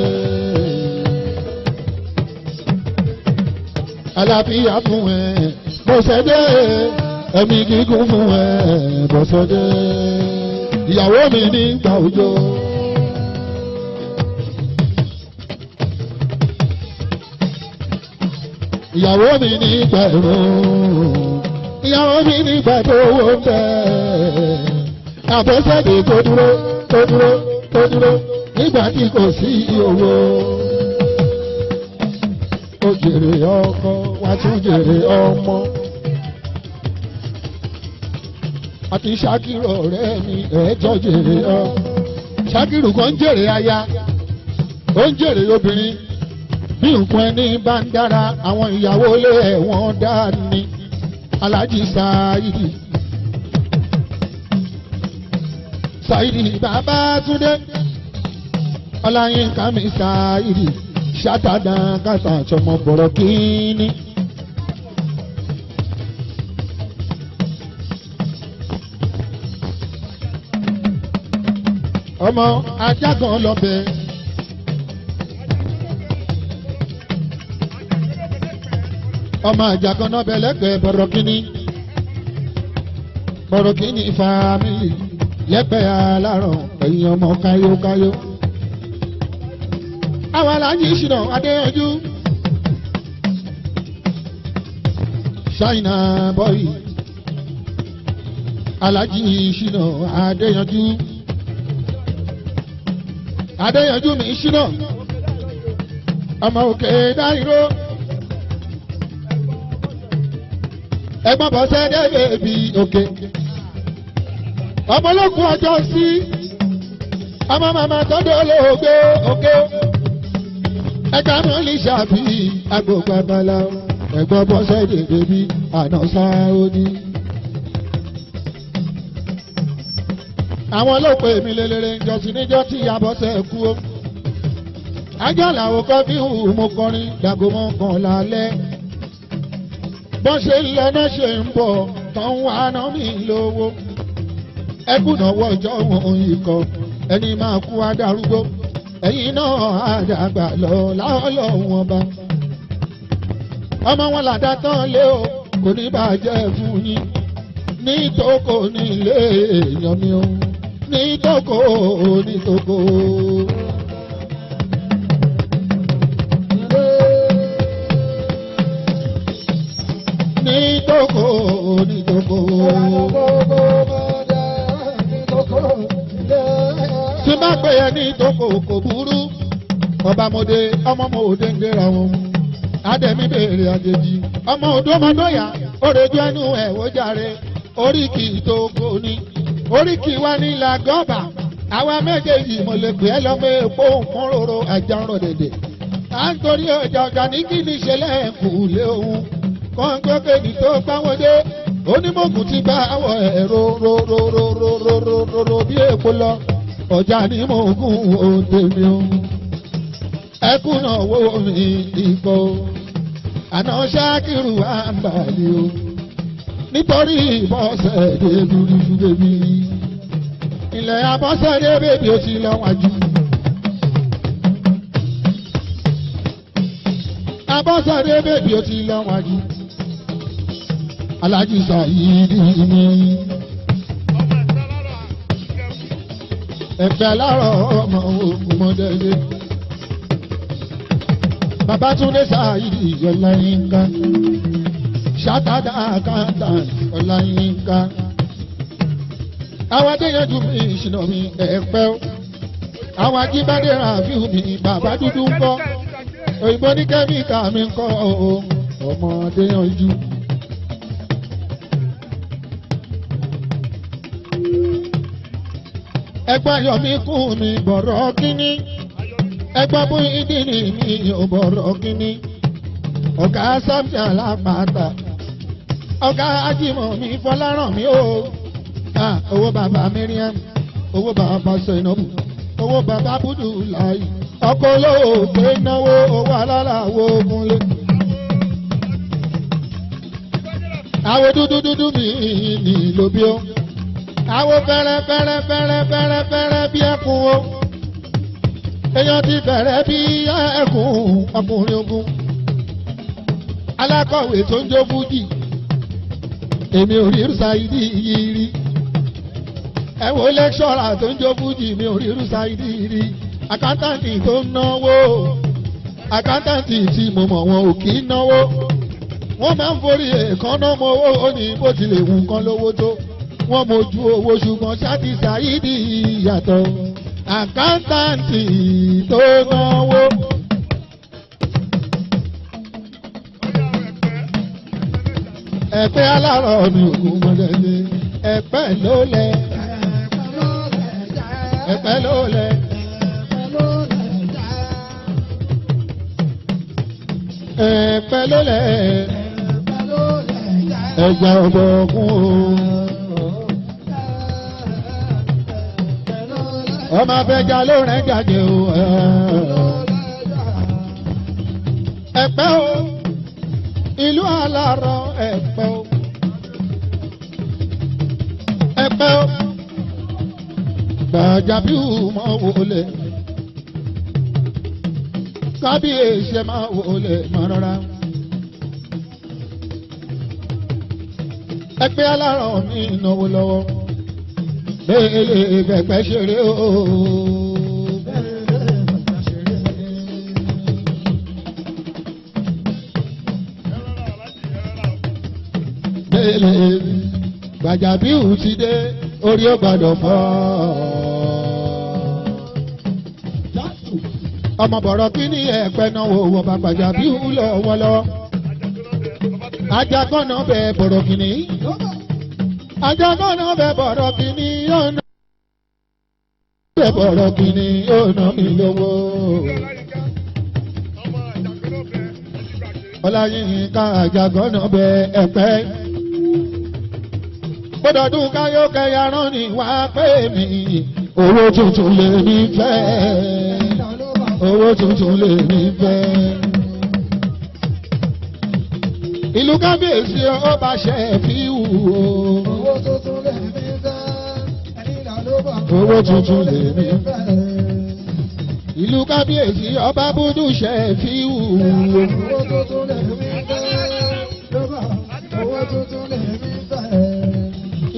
Àlàáfíà fún ẹ Bọ́sẹ̀dé ẹ̀mí gígùn fún ẹ Bọ́sẹ̀dé. Ìyàwó mi nígbà òjò. Ìyàwó mi nígbà ẹ̀rùn. Ìyàwó mi nígbà tó wó ń bẹ̀. Àbọ̀sẹ̀dé tó dúró tó dúró tó dúró nígbà tí kò sí owó. Ó jèrè ọkọ wá tún jèrè ọmọ. Àti Ṣákìrù ọ̀rẹ́ mi ẹ̀ẹ́jọ́ jèrè ọ. Ṣákìrù kan jèrè aya ó ń jèrè obìnrin. Bí nǹkan ẹni bá ń dára àwọn ìyàwó ilé ẹ̀ wọ́n dá ní. Aláàjì Sáídì Sáídì Babátúndé Ọláyínká mi Sáídì ṣàtàdá kàtà àtọmọ bọ̀rọ̀ kíní. Ọmọ ajá kan lọ́bẹ̀. Ọmọ ajá kan lọ́bẹ̀ lẹ́gbẹ̀ẹ́ bọ̀rọ̀ kíní. bọ̀rọ̀ kí ni fámìlì lẹ́gbẹ̀ẹ́ alárọ̀ ẹ̀yìn ọmọ káyókáyó. àwọn aláàjì ìṣìnà adéyanjú ṣáínà bọ́ì aláàjì ìṣìnà adéyanjú adéyanjú mi ìṣìnà ọmọ òkè dáìró ẹ̀gbọ́n bọ́sẹ̀ débè bí òkè ọmọlókun ọjọ́ sí ọmọ màmá tọ́dọ̀ olóògbé òkè ẹ̀ka mọ́lì ṣàbí agbègbè abala ẹ̀gbọ́n bọ́sẹ̀ débè bí àná sáódì. àwọn olóòpè mi lélẹ́rẹ́ ń jọ́sìn níjọ́ tí ìyá bọ́sẹ̀ kú ó. ajá làwọn kan fi hù mo kọrin dàgọ́mọ́ kan lálẹ́. bọ́n ṣe ń lọ náà ṣe ń bọ̀ tán wà náà mi lówó. ẹkùnà wọ́jọ́ wọn ikọ̀ ẹni máa kú adarúgbó ẹ̀yìn náà àdàgbà lọ láọlọ́wọ́n ọba. ọmọ wọn làdá tán lé o kò ní bàjẹ́ fún yín ní tókò ní ilé èèyàn mi o ní tókò ní tókò. ní tókò ní tókò. tí bá pè é ní tókò kò burú ọba mòde ọmọ mòde ń gbéra wọn adẹ̀mí béèrè àjèjì ọmọ òdó ọmọdóyà òrèjú ẹnu ẹ̀ wò jàre oríkì tókò ní oríkì wa ní làgọ́bà àwa méjèèjì mo lè pè é lọ́mọ èpo òǹkọ́rọ̀rọ̀ àjàrọ̀ dèdè à ń torí ọjà ọ̀gá ní kí ni ìṣẹ̀lẹ̀ kù lé òun kọ́ńgókè ní tó gbáwọ́ dé onímọ̀gùn ti bá àwọ̀ ẹ̀rọ rorororororororo bí èpo lọ ọjà ní mọ̀gùn òde mi o ẹkún náà wó mi ìkọ́ àná ṣáàkìrù àǹbàlì o nítorí ìbọ̀sẹ̀dé dúdú bèbí ilẹ̀ abọ́sẹ̀dé bèbí ó ti lọ́wájú. abọ́sẹ̀dé bèbí ó ti lọ́wájú. Aláàjì Sàyídì mi. ẹ̀fẹ̀ alárọ̀ ọmọ ògùnmọ́dẹ́lé. Babátúndé Sàyídì Ọláyínká. Ṣátádà àkáńtà Ọláyínká. Àwọn adéyanjú mi ìṣìnà mi ẹ̀pẹ́ o. Àwọn ajíbádé Ràfíù mi bàbá dúdú ń kọ́. Òyìnbó ní kẹ́míkà mi ń kọ́ o. Ọmọ adéyanjú. Ẹgbẹ́ Yọ̀mí kún mi bọ̀rọ̀ kíní. Ẹgbẹ́ bú ìdílé mi ò bọ̀rọ̀ kíní. Ọ̀gá Sámsì Alápàtà. Ọ̀gá Ajímọ̀ mi Fọláràn mi o. Owó bàbá Miriam. Owó bàbá Sẹ̀nọ́bù. Owó bàbá Búdùláì. Ọkọ̀ olóògbé náwó owó alálàwọ̀ ogunlé. Àwọn dúdú mi ní lóbi o. Àwọn fẹ́rẹ́ bí ẹkùn o. Èèyàn ti fẹ́rẹ́ bí ẹkùn ọkùnrin ogun. Alákọ̀wé tó ń jó fújì. Èmi ò rí Rúsáìdì yìí rí. Ẹ wo lẹ́kṣọ́rà tó ń jó fújì mi ò rí Rúsáìdì rí. Àkántàntì tó ń náwó. Àkántàntì tí mo mọ̀ wọn ò kì í náwó. Wọ́n máa ń forí èèkánná mọ owó ní bó tilẹ̀ wù kán lówó tó. Wọ́n mojú owó ṣùgbọ́n ṣáàtì Sàyídì yàtọ̀. Àkántàntì tó náwó. Ẹ̀pẹ́ alárọ̀ mi ògùn mọ́lẹ́lẹ́. Ẹ̀pẹ́ ló lẹ̀. Ẹ̀pẹ́ ló lẹ̀. Ẹ̀pẹ́ ló lẹ̀. Ẹja ọ̀bọ̀kún o. Ọmọ abẹ́jà ló rẹ̀ jáde o. Ẹ̀pẹ́ o. Ìlú alárọ̀ Ẹ̀pẹ́ o. Ẹ̀pẹ́ o. Gbàjàbíù máa wọlé. Kábíyèsí máa wọlé máa rọra. ẹgbẹ́ aláràn mi náwó lọ́wọ́ bẹ́ẹ̀ bẹ̀pẹ̀ ṣeré o. bẹ́ẹ̀ Gbàjàbíù ti dé orí ó gbọ́dọ̀ fọ́. ọmọ bọ̀rọ̀ kí ni ẹ̀pẹ́ náà wò wọ́n bá Gbàjàbíù lọ́wọ́lọ́wọ́. Ajagbọ́nà bẹ bọ̀rọ̀ kìíní. Ajagbọ́nà bẹ bọ̀rọ̀ kìíní ọ̀nà. Bẹ bọ̀rọ̀ kìíní ọ̀nà mi lówó. Ọláyínká Ajagbọ́nà bẹ ẹ̀pẹ́. Gbọ́dọ̀dún káyọ̀ kẹyà rán ni wá pé mi. Owó tuntun lè ní fẹ́. Owó tuntun lè ní fẹ́. Ìlú kábíyèsí ọba Ṣẹ̀fíù o. Owó tuntun lè mí fẹ́. Owó tuntun lè mí fẹ́. Ìlú kábíyèsí ọba Búdú Ṣẹ̀fíù o. Owó tuntun lè mí fẹ́. Owó tuntun lè mí fẹ́.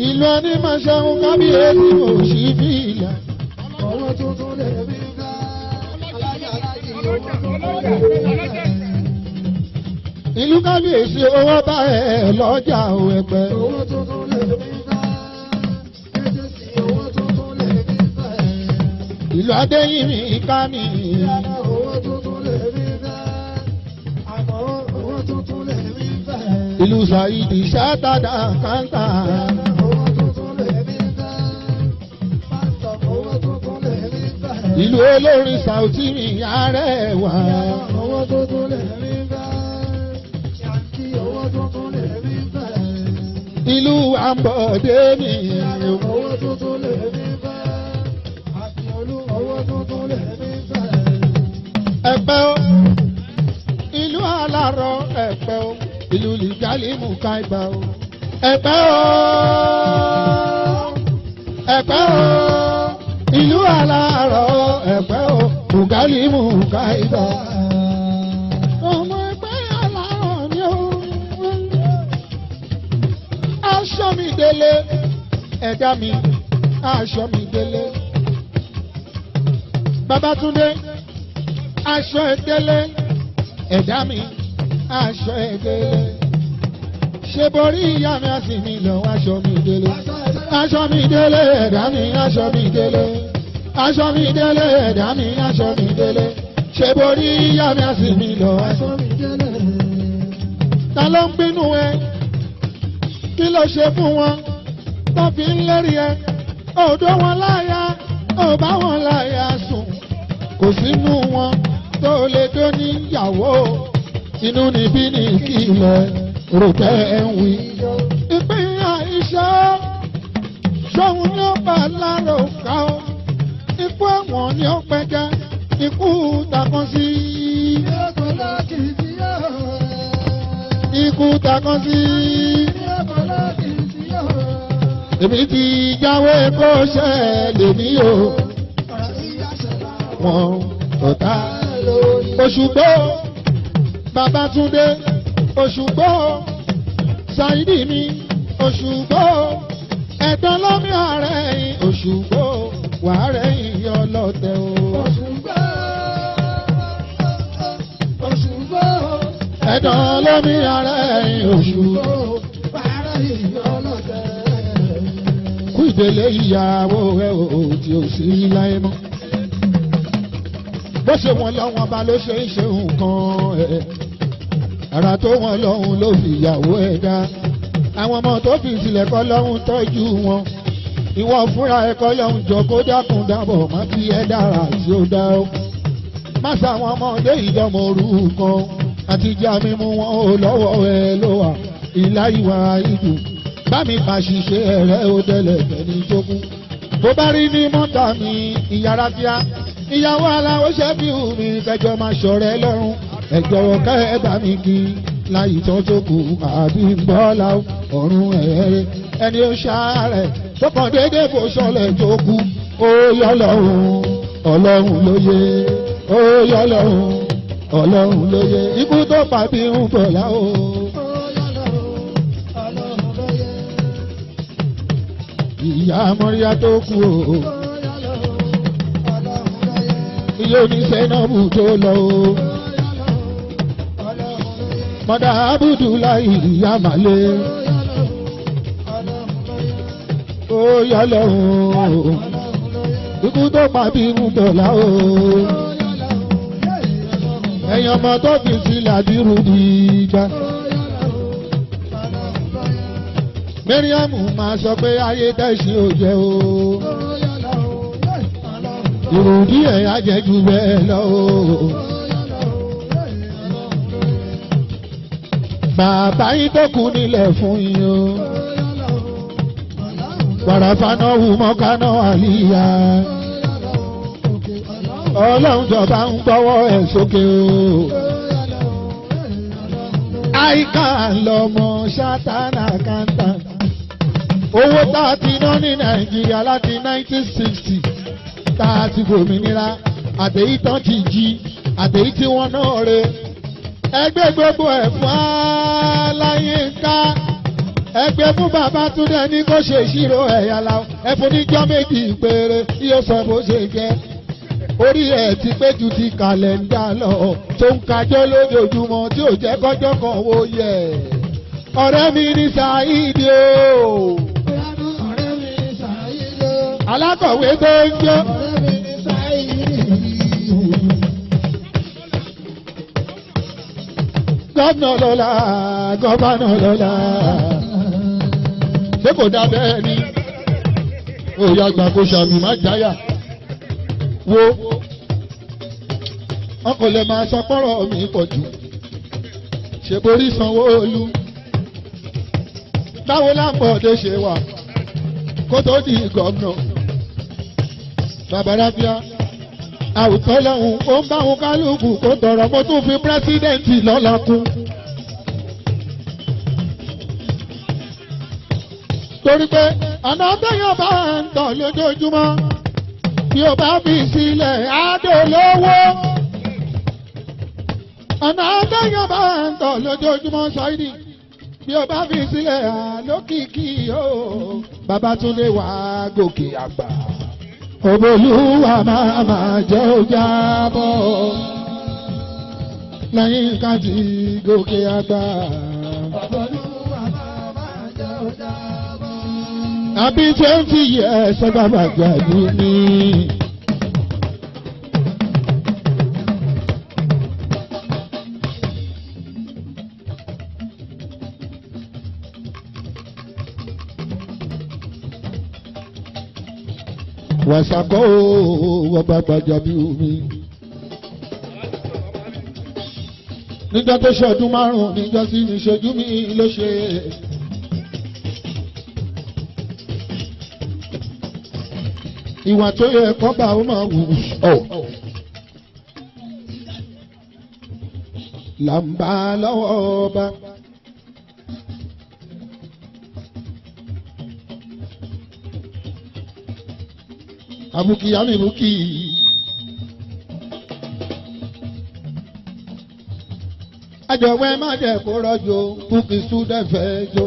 Ìlú ẹni máa ṣẹ́hun kábíyèsí òṣì fìlà. Owó tuntun lè mí fẹ́. Aláyàláyì owó tuntun lè mí fẹ́. Ìlú kábíyèsí owó bá ẹ lọ́jà Ẹ̀pẹ́. Owó tuntun lè mí fẹ́. Kábíyèsí owó tuntun lè mí fẹ́. Ìlú Adéyìnmí ká mi. Owó tuntun lè mí fẹ́. Àmọ́ owó tuntun lè mí fẹ́. Ìlú Sàìdì Ṣátàdà Kántà. Owó tuntun lè mí fẹ́. Pásítọ̀ owó tuntun lè mí fẹ́. Ìlú olórin Sàùtì mi Arẹwà. Owó tuntun lè mí fẹ́. Ìlú Àmbọ̀dé mi. Owó tuntun lè mí fẹ́. Àbíolú owó tuntun lè mí fẹ́. Ẹ̀pẹ́ o. Ìlú Alárọ̀ Ẹ̀pẹ́ o. Ìlú Lìjálímù Káìbà o. Ẹ̀pẹ́ o. Ẹ̀pẹ́ o. Ìlú Alárọ̀ Ẹ̀pẹ́ o. Lìjálímù Káìbà. Ọmọ ẹgbẹ́ Alárọ̀ ni o. Aṣọ mi délé, ẹ̀dá mi, aṣọ mi délé. Babátúndé, aṣọ ẹ̀délé, ẹ̀dá mi, aṣọ ẹ̀délé. Ṣé borí ìyá mi àti mi lọ aṣọ mi délé? Aṣọ mi délé, ẹ̀dá mi, aṣọ mi délé. Aṣọ mi délé, ẹ̀dá mi, aṣọ mi délé. Ṣé borí ìyá mi àti mi lọ aṣọ mi délé? Ta ló ń bínú ẹ? Kí ló ṣe fún wọn tó fi ń lérí ẹ? Òdó wọn láyà, ò bá wọn láyà sùn. Kò sínú wọn tó lè dó níyàwó. Inú níbí ní ìkìlẹ̀ rògbẹ́ ẹ̀ ń wí. Ìpínyà iṣẹ́ ṣóhun ni ó bá lára òkà ó. Ikú ẹ̀wọ̀n ni ó pẹja, ikú takàn sí. Ikú takàn sí. Èmi ti jáwé kó ṣẹlẹ̀ ní o. Wọ́n ọ̀tá Òṣùgbó Babátúndé Òṣùgbó Ṣàìdì mi Òṣùgbó ẹ̀dán lọ́mí ààrẹ yìí Òṣùgbó wà rẹ̀ yìí ọlọ́tẹ̀ o. Òṣùgbó ẹ̀dán lọ́mí ààrẹ yìí Òṣùgbó wà rẹ̀ yìí ọlọ́tẹ̀. Kú ìdílé ìyàwó ẹ̀ ò tí ò sí láyé mọ́. Bó ṣe wọn lọ́wọ́n bá ló ṣe ń ṣe nǹkan ẹ̀. Ara tó wọn lọ́hùn ló fi ìyàwó ẹ̀ dá. Àwọn ọmọ tó fi sílẹ̀ kọ́ lọ́hùn tọ́jú wọn. Ìwọ fúnra ẹ̀kọ́ lọ́hùn jọ kó dákun dábọ̀ má fi ẹ̀ dára tí ó dá ó. Má sàwọn ọmọdé ìdánmọ̀ orúkọ. Àtijọ́ mímú wọn ò lọ́wọ́ ẹ ló wà. Ìlà ìwà ìdùn. Bá mi pàṣìṣe ẹ̀rẹ́ ó tẹ̀lẹ̀ tẹ̀lé tó kú. Bó bá rí ní mọ́tà mi ìyára kíá. Ìyàwó aláwọ Ṣẹ́fíù mi kẹjọ máa ṣọ̀rẹ́ lọ́rùn ẹ̀jọ̀ kẹ́ ẹ bá mi kí láyì tán tó kù àbí bọ́lá ọ̀run ẹ̀rẹ́ ẹni ó ṣàárẹ̀ tó kàn déédéé kò ṣọlẹ̀ tó kú ó yọ lọ́rùn Ọlọ́run lóye ó yọ lọ́rùn Ọlọ́run lóye ikú tó pàbí ń bọ̀lá o. ìyá mọ́ríyá tó kú o. iye oníṣẹ́ náà bù tó lọ o. mọ́dà Abudulayi ìyá màlẹ́. ó yọ lọ́hùn ikú tó pa bí mú dọ̀là o. ẹ̀yin ọmọ tó fi sílẹ̀ àdírù dìgbà. Mẹ́ríàmù máa sọ pé ayé tẹ̀sí ò jẹ́ o. ìròdí ẹ̀ á jẹ́ jù bẹ́ẹ̀ lọ o. bàbá yín tó kú nílẹ̀ fún yín o. Wàràfànà wù mọ́kànà àlìyá. Ọlọ́run jọba ń gbọ́wọ́ ẹ̀ sókè o. Àìká lọmọ ṣátánà kàńtà. Owó tá a ti ná ní Nàìjíríà láti 1960 tá a ti gbòmìnira. Àtẹ̀yí tán ti jí, àtẹ̀yí tí wọ́n náà re. Ẹgbẹ́ gbogbo ẹ̀ fún Aláyínká. Ẹgbẹ́ fún Babátúndé ní kó ṣe ìṣirò ẹ̀yà la ẹ̀fún níjọ́ méjì péré yóò sọ bó ṣe jẹ́. Orí ẹ̀ ti pé ju ti kàlẹ́ńdà lọ tó ń kájọ́ lójoojúmọ́ tí ò jẹ́ kọ́jọ́ kan wó yẹ. Ọ̀rẹ́ mi ní Saheed o. Alákọ̀wé tó ń jó. Gọ́vnà lọ́la, gọ́vnà lọ́la. Ṣé kò dá bẹ́ẹ̀ ni? Òòyà àgbà kò ṣàmì má jáyà. Wo ọkọ̀ lè máa sọ pọ́rọ̀ mi pọ̀ jù. Ṣé borí Sanwó-Olú? Báwo Lámbọ̀dé ṣe wà kó tó di gọ́vnà? Bàbá Rábíà àwùjọ lọ́hùn ó ń bá wọn kálukú kó tọrọ mo tún fi pírẹ́sídẹ̀ǹtì lọ́la kún. Torí pé ọ̀nà tẹ́yàn bá ń tọ̀ lójoojúmọ́ bí o bá fi sílẹ̀ àdólówó. ọ̀nà tẹ́yàn bá ń tọ̀ lójoojúmọ́ Saheed bí o bá fi sílẹ̀ àlókìkí o. Babátúndé wà gòkè àgbà. Olúwa máa jẹ́ ó jábọ́ lẹ́yìn ká ti gòkè àgbà. Olúwa máa jẹ́ ó jábọ́. Àbí 20 years bàbá gbàdú ni. Wàsàkó ọba gbàjàbí omi. Níjọ́ tó ṣe ọdún márùn-ún níjọ́ sí ìṣojú mi ló ṣe. Ìwà tó yẹ kọ́ba ó máa wù ọ́. Làǹbà lọ́wọ́ ọba. Abuki ami buki. Àjọ̀wẹ́ má jẹ́ kó rọ́jò Bukky student fẹ́ jó.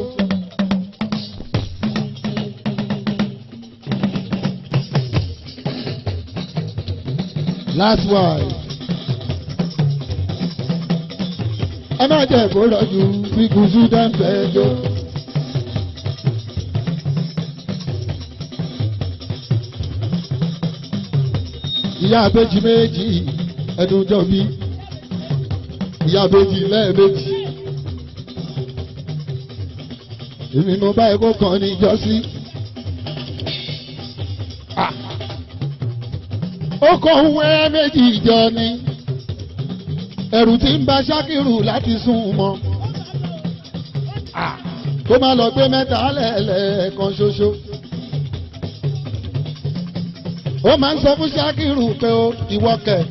Last wife. Ẹ má jẹ́ kó rọ́jò Bukky student fẹ́ jó. Ìyá àbèjì méjì ẹdun jọ bí ìyá àbèjì lẹ́ẹ̀mejì. Èmi mo bá ẹ̀kọ́ kan ní ìjọsí. Ó kọ́ ohun ẹ méjì ìjọ ni ẹ̀rù tí ń bà Ṣákìrù láti sún mọ́. Kó má lọ gbé mẹ́ta lẹ́ẹ̀lẹ́ẹ̀kan ṣoṣo. Ó máa ń sọ fún Ṣákìrù pé ó ìwọ kẹ̀.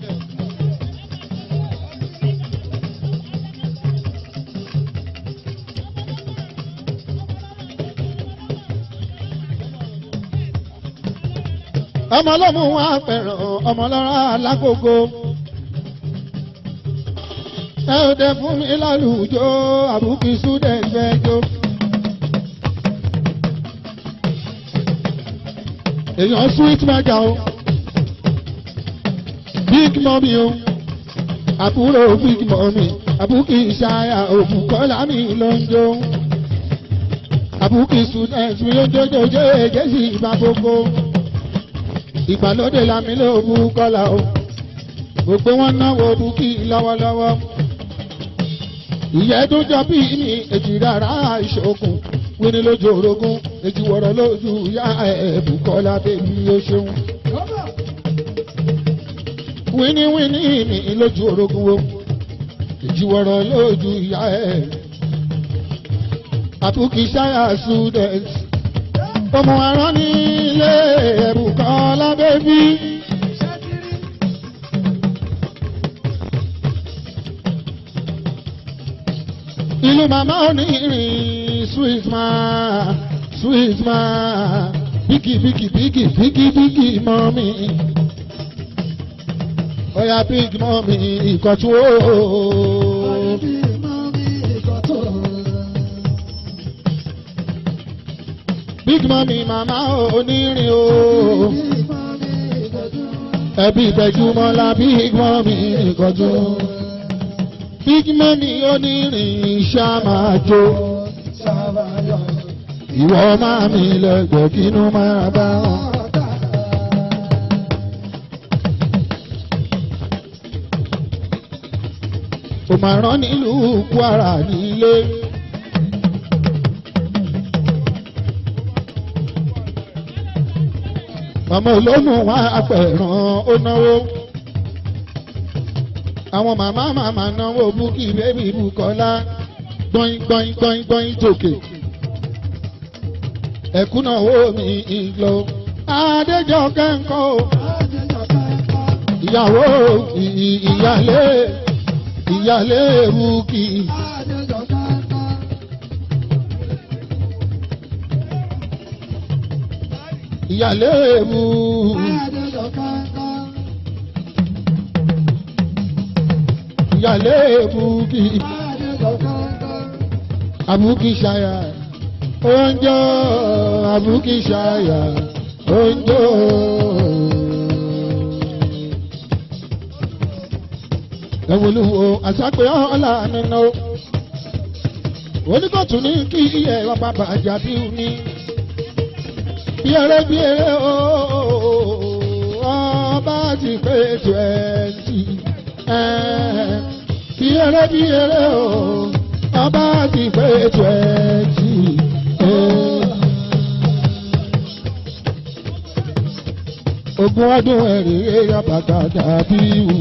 Ọmọ ọlọ́mú wa fẹ́ràn ọmọ ọlọ́rọ̀ alágógó. Ẹ ò dẹ fún mi lálùjọ Bukky student fẹ́ jó. èèyàn sweet mega o big mommy o àbúrò big mommy àbúkì ṣáyà òbúkọ́lá mi ló ń jó àbúkì student mi ló ń jójó èjèèjì ìgbà gbogbo ìgbàlódé lami ló búkọ́lá o gbogbo wọn náwó búkì lọ́wọ́lọ́wọ́ ìyẹ́ tó jọ bí ní èjì rárá ìṣòkùn wíní lójú orogún èjì wọ̀rọ̀ lójú yá ẹ̀bùkọ́lá bèbí ó ṣeun wíní ní lójú orogún wo èjì wọ̀rọ̀ lójú yá ẹ̀ àbúkì ṣáyà student ọmọ arán nílé ẹ̀bùkọ́lá bèbí. ìlú màmá onírin sweet ma bíkì mọ́mí ọ̀yà big mọ́mí ìkọ̀tún ooo. big mọ́mí màmá onírin ooo ẹbí ìtẹ̀júmọ́lá big mọ́mí ìkọ̀tún. Big money onírin ṣàmájò ìwọ máa mi lẹ́gbẹ̀ẹ́ kínú máa bá wọn. ó máa rán nílùú Kwara nílé. ọmọ olómù wá apẹ̀ràn ó náwó. àwọn màmá náwó búkì bébí Bùkọ́lá gbọ́n tòkè ẹ̀kú náwó mi ìlọ Adéjọkẹ́ ńkọ́ ìyàwó ìyálé búkì. ìyálé búkì. ìyálé búkì àbúkì ṣáyà oúnjẹ àbúkì ṣáyà oúnjẹ. ẹ̀wòlúwo àṣàpè ọ̀la nínú oníkọ̀tún ní kí iye wa bàbá àjàbí ní bí eré ọba ti pé 20. bí eré o ọba ti pé 20. ogún ọdún ẹ̀rí yàbàtà dàbí wù.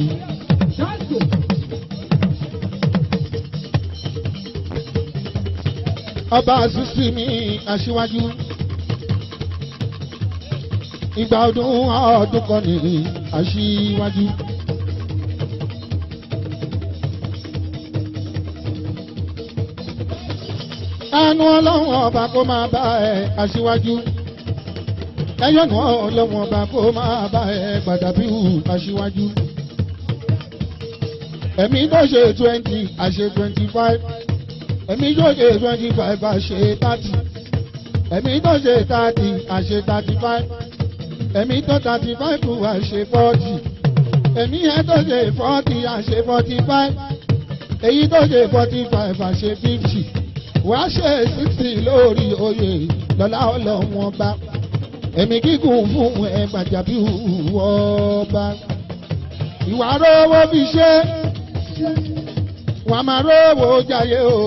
ọba sísí mi aṣíwájú ìgbà ọdún kan ní aṣíwájú. ẹnu ọlọ́run ọba kó máa bá ẹ aṣíwájú ẹyọnu ọlọ́run ọba kó máa bá ẹ Gbàdàbí aṣíwájú. ẹ̀mí tó ṣe 20 àṣe 25 ẹ̀mí tó ṣe 25 àṣe 30 ẹ̀mí tó ṣe 30 àṣe 35 ẹ̀mí tó 35 kù àṣe 40 ẹ̀mí yẹn tó ṣe 40 àṣe 45 èyí tó ṣe 45 àṣe 50 wàá ṣe 60 lórí oyè lọ́lá ọlọ́run ọba ẹ̀mí gígùn fún ẹ Gbàdàbí ọba. ìwà rówó fi ṣe wà máa rówó jayé o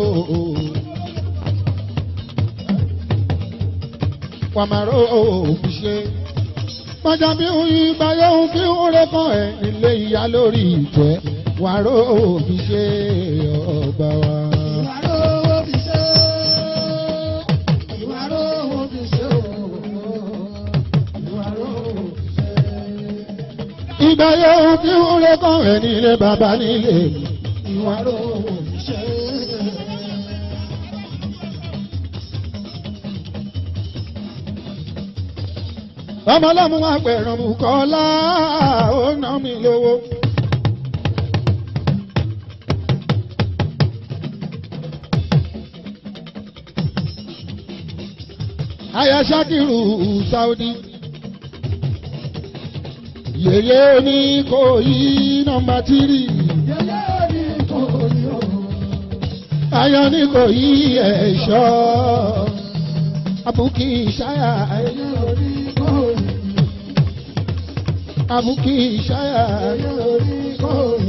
wà máa rówó fi ṣe. Gbàdàbí ìgbà yóò kí ó rẹ kàn ẹ́ nílé ìyá lórí ìtẹ́ wà rówó fi ṣe ọba wa. ìgbà yóò kí ó lè kọ́ ẹ̀ nílé bàbá nílé ìwà rówó ṣe. ọmọ ọlọ́mú wa pẹ̀ràn Bùkọ́lá ó ná mi lówó. aya Ṣakiru Saudi yèyé Oníkòyí nọ́mbà 3. Yèyé Oníkòyí o. Ayọ̀ Oníkòyí ẹ̀ṣọ́. Àbùkí ìṣáyà. Yèyé Oníkòyí. Àbùkí ìṣáyà. Yèyé Oníkòyí.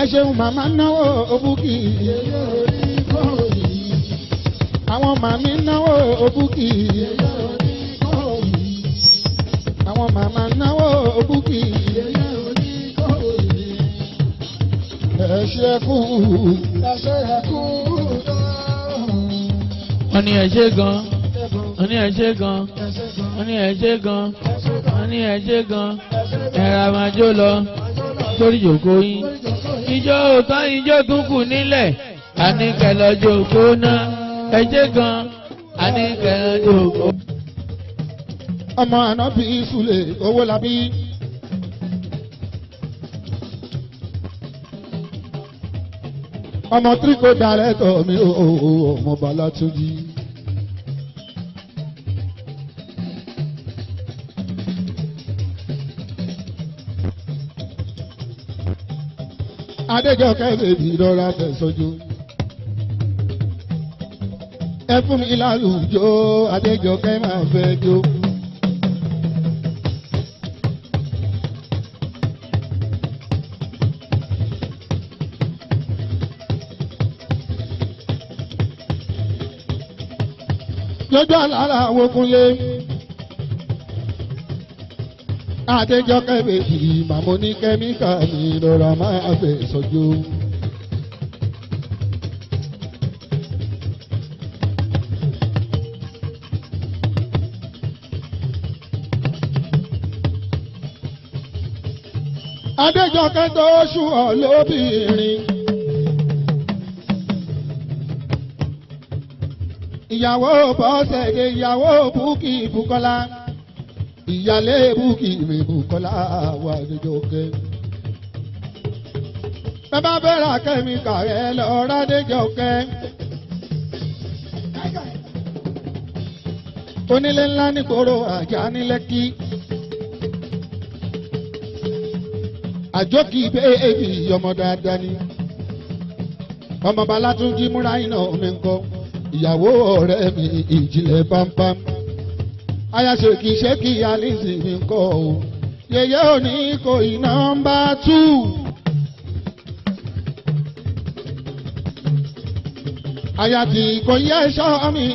Ẹ ṣeun màmá náwó òbúkì. Yèyé Oníkòyí. Àwọn màmí náwó òbúkì. Yèyé Oníkòyí. Àwọn màmá náwó òbúkì. Yèyé Oníkòyí. Ẹ ṣe kú. Ẹ ṣe kú tó. wọ́n ní ẹ ṣé gan wọ́n ní ẹ ṣé gan wọ́n ní ẹ ṣé gan wọ́n ní ẹ ṣé gan ẹ̀rọ àmàjò lọ sórí ìjòkó yín ijó òótọ́ ijó tún kù nílẹ̀ àníkẹ́lọ́ jòkó náà ẹ ṣé gan àníkẹ́lọ́ jòkó. Ọmọ Ànábì Sùlè Owólabí. Ọmọ tíríkò dàrẹ́tọ̀ mi ọmọ Bálátúnjí. Adéjọkẹ́ bèbí rọra tẹ̀sọ́jú. Ẹ fún mi lálùjọ Adéjọkẹ́ máa fẹ́ jó. Lọ́jọ́ àlàrà Awókúnlé Adéjọkẹ́ bèbí màmú ní kẹ́míkà mi rọra máa fẹ́ sọ́jú. Adéjọkẹ́ tó ṣù ọ́ lóbìnrin. Ìyàwó Bọ́sẹ̀dé ìyàwó Búkì Bùkọ́lá ìyálé Búkì mi Bùkọ́lá wà Adéjọkẹ́. Bàbá bẹ́rẹ̀ kẹ́míkà rẹ̀ lọ́ọ́ Adéjọkẹ́. Onílé ńlá nígboro Àjà ní Lẹ́kí. Àjọkì bẹ́ẹ̀bì ọmọ dáadáa ni. Ọmọ Bálátúnjí múra iná mi ń kọ́. Ìyàwó ọ̀rẹ́ mi ìjìnlẹ̀ pampam. Ayáṣèkì ṣẹ́kì Alice mi ń kọ́ o. Yèyé Oníkòyí nọ́mbà 2. Àyàtì Ìkòyí ẹ̀ṣọ́ mi.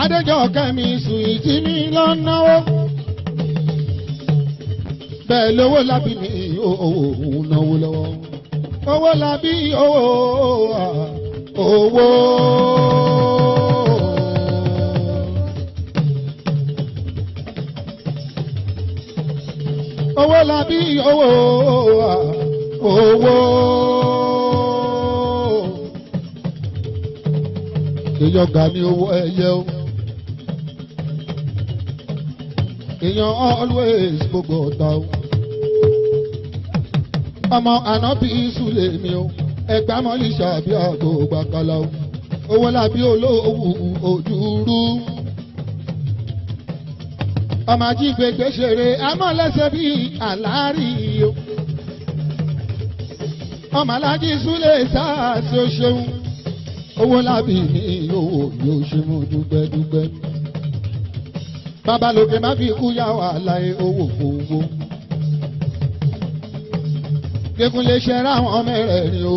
Adéjọkẹ́ mi sùwìtì mi lọ náwó. Bẹ́ẹ̀ lówó lábí mi owó náwó lọ́wọ́. Owó lábí owó. Owó owó labí owó owó èèyàn ga ní owó ẹyẹ o èèyàn always gbogbo ọ̀tá o ọmọ Ànábì Sùlè mi o. Ẹgbà mọ́lì ṣàbí àgbo gbàkàlà o. Owó labí olówó ojúrú. Ọmọ ajígbègbè ṣeré amọ̀lẹ́sẹ̀ bíi àlárí o. Ọmọ Alájí Sùlè sáàsì ó ṣeun. Owó labí ní owó yóò ṣe mú dúpẹ́dúpẹ́. Babalókè má fi kú yá wà láyé owó fowó. Kékunlé ṣe ráwọn mẹ́rẹ̀ẹ̀rin o.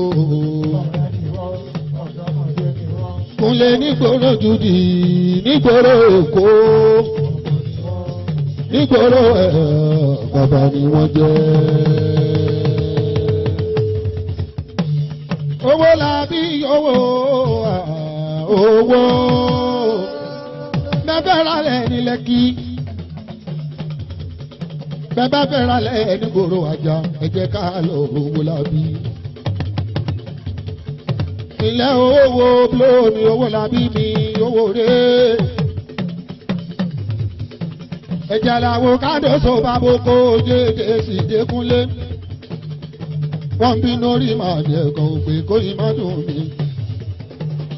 Kúnlé nígboro jùdì nígboro Èkó. Nígboro bàbá ni wọ́n jẹ́. Owó labí owó owó. Bẹ́ẹ̀ rálẹ̀ ní Lẹ́kí. Bẹ́ẹ̀ fẹ́ rálẹ̀ nígboro Àjà ẹ jẹ́ ká lọ owó labí. Ilé owó blo ni owó labí mi owó rẹ̀. Ẹ̀jẹ̀ làwọn kádọ́sọ bàbá kó jẹ́jẹ́ sí Dékúnlé. Wọ́n ń bínú rí màá jẹ́ kan pé kó yìí má dùn mí.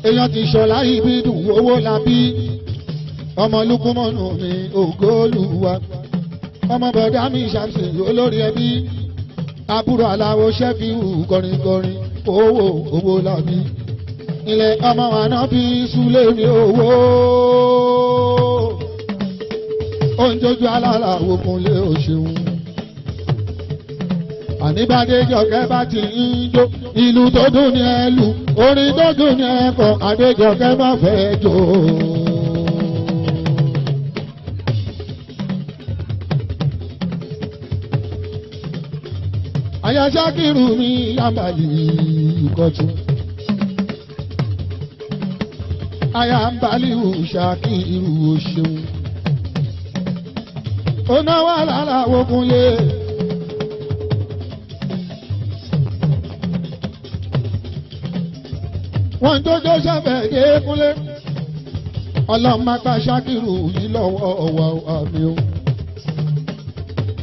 Èèyàn ti ṣọlá ibi dùn owó labí. Ọmọ Lúkúmọ́nù mi Ògóòlùwà. ọmọ bọ̀dá mi ṣàmṣe olórí ẹbí àbúrò aláwo ṣẹ́fíù kọrinkọrin owó làbí ilẹ̀ ọmọ àná bí súlé ní owó oúnjẹ́jú alálàwò kúnlé òṣèlú àníbàdé jọ̀kẹ́ bá ti ń jó ìlú tó dùn ní ẹlù orin tó dùn ní ẹ̀kọ́ Adéjọkẹ́ má fẹ́ jó. Aya Ṣakiru ní Yambali Ìkọ̀tún. Aya ń Baliu Ṣakiru o ṣeun. Ó náwó alálàwò kúnlé. Wọ́n tó jó sábẹ̀ dé kúnlé. Ọlọ́run má gba Ṣakiru yìí lọ́wọ́ ọ̀wọ́ àmì o.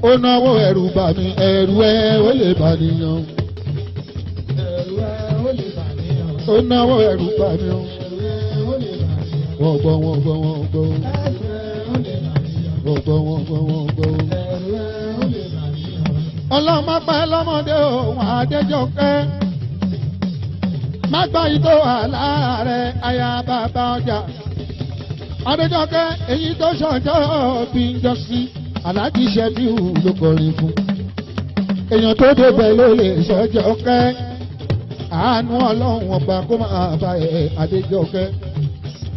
Ó náwó ẹ̀rù bà mí ẹ̀rù ẹ̀ ó lè bà níyàn. Ó náwó ẹ̀rù bà mí o. Wọ́n gbọ́. Wọ́n gbọ́. Ọlọ́run má pa ẹ́ lọ́mọdé òun Adéjọkẹ́. Má gba ìtò àlá rẹ̀ aya bàbá ọjà. Adéjọkẹ́ èyí tó ṣọjọ́ bí ń jọ sí. Aláàjì Ṣẹ́fíù ló kọrin fún. Èèyàn tó débẹ̀ ló lè Ṣọjọ́kẹ́. Àánú Ọlọ́run ọba kó máa bá ẹ Adéjọkẹ́.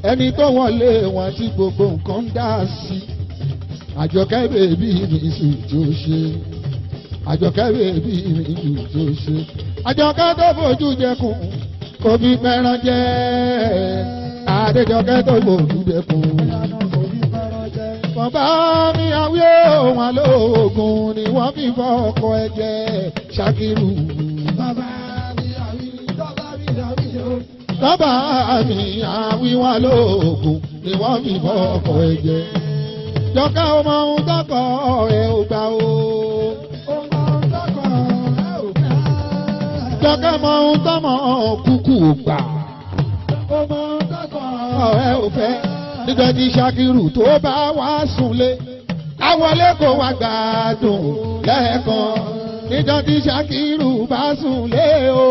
Ẹni tó wọlé wọn tí gbogbo nǹkan ń dá sí. Àjọkẹ́ bèbí mi sì tó ṣe. Àjọkẹ́ bèbí mi sì tó ṣe. Àjọkẹ́ tó fojú jẹkùn kò fi fẹ́ràn jẹ́. Adéjọkẹ́ tó fojú jẹkùn. Bàbá mi àwí òun lóògùn ni wọ́n fi fọ́kọ ẹ̀jẹ̀ Ṣakiru. Bàbá mi àwí wọn lóògùn ni wọ́n fi fọ́kọ ẹ̀jẹ̀. Jọkẹ́ ọmọ ohun tọkọ ẹ ò gbà o. Jọkẹ́ ọmọ ohun tọmọ kúkú ò gbà. Ẹ ò fẹ́. Nígbà tí Ṣakiru tó bá wá súnlé àwọlé kò wá gbádùn lẹ́ẹ̀kan. Nígbà tí Ṣakiru bá súnlé o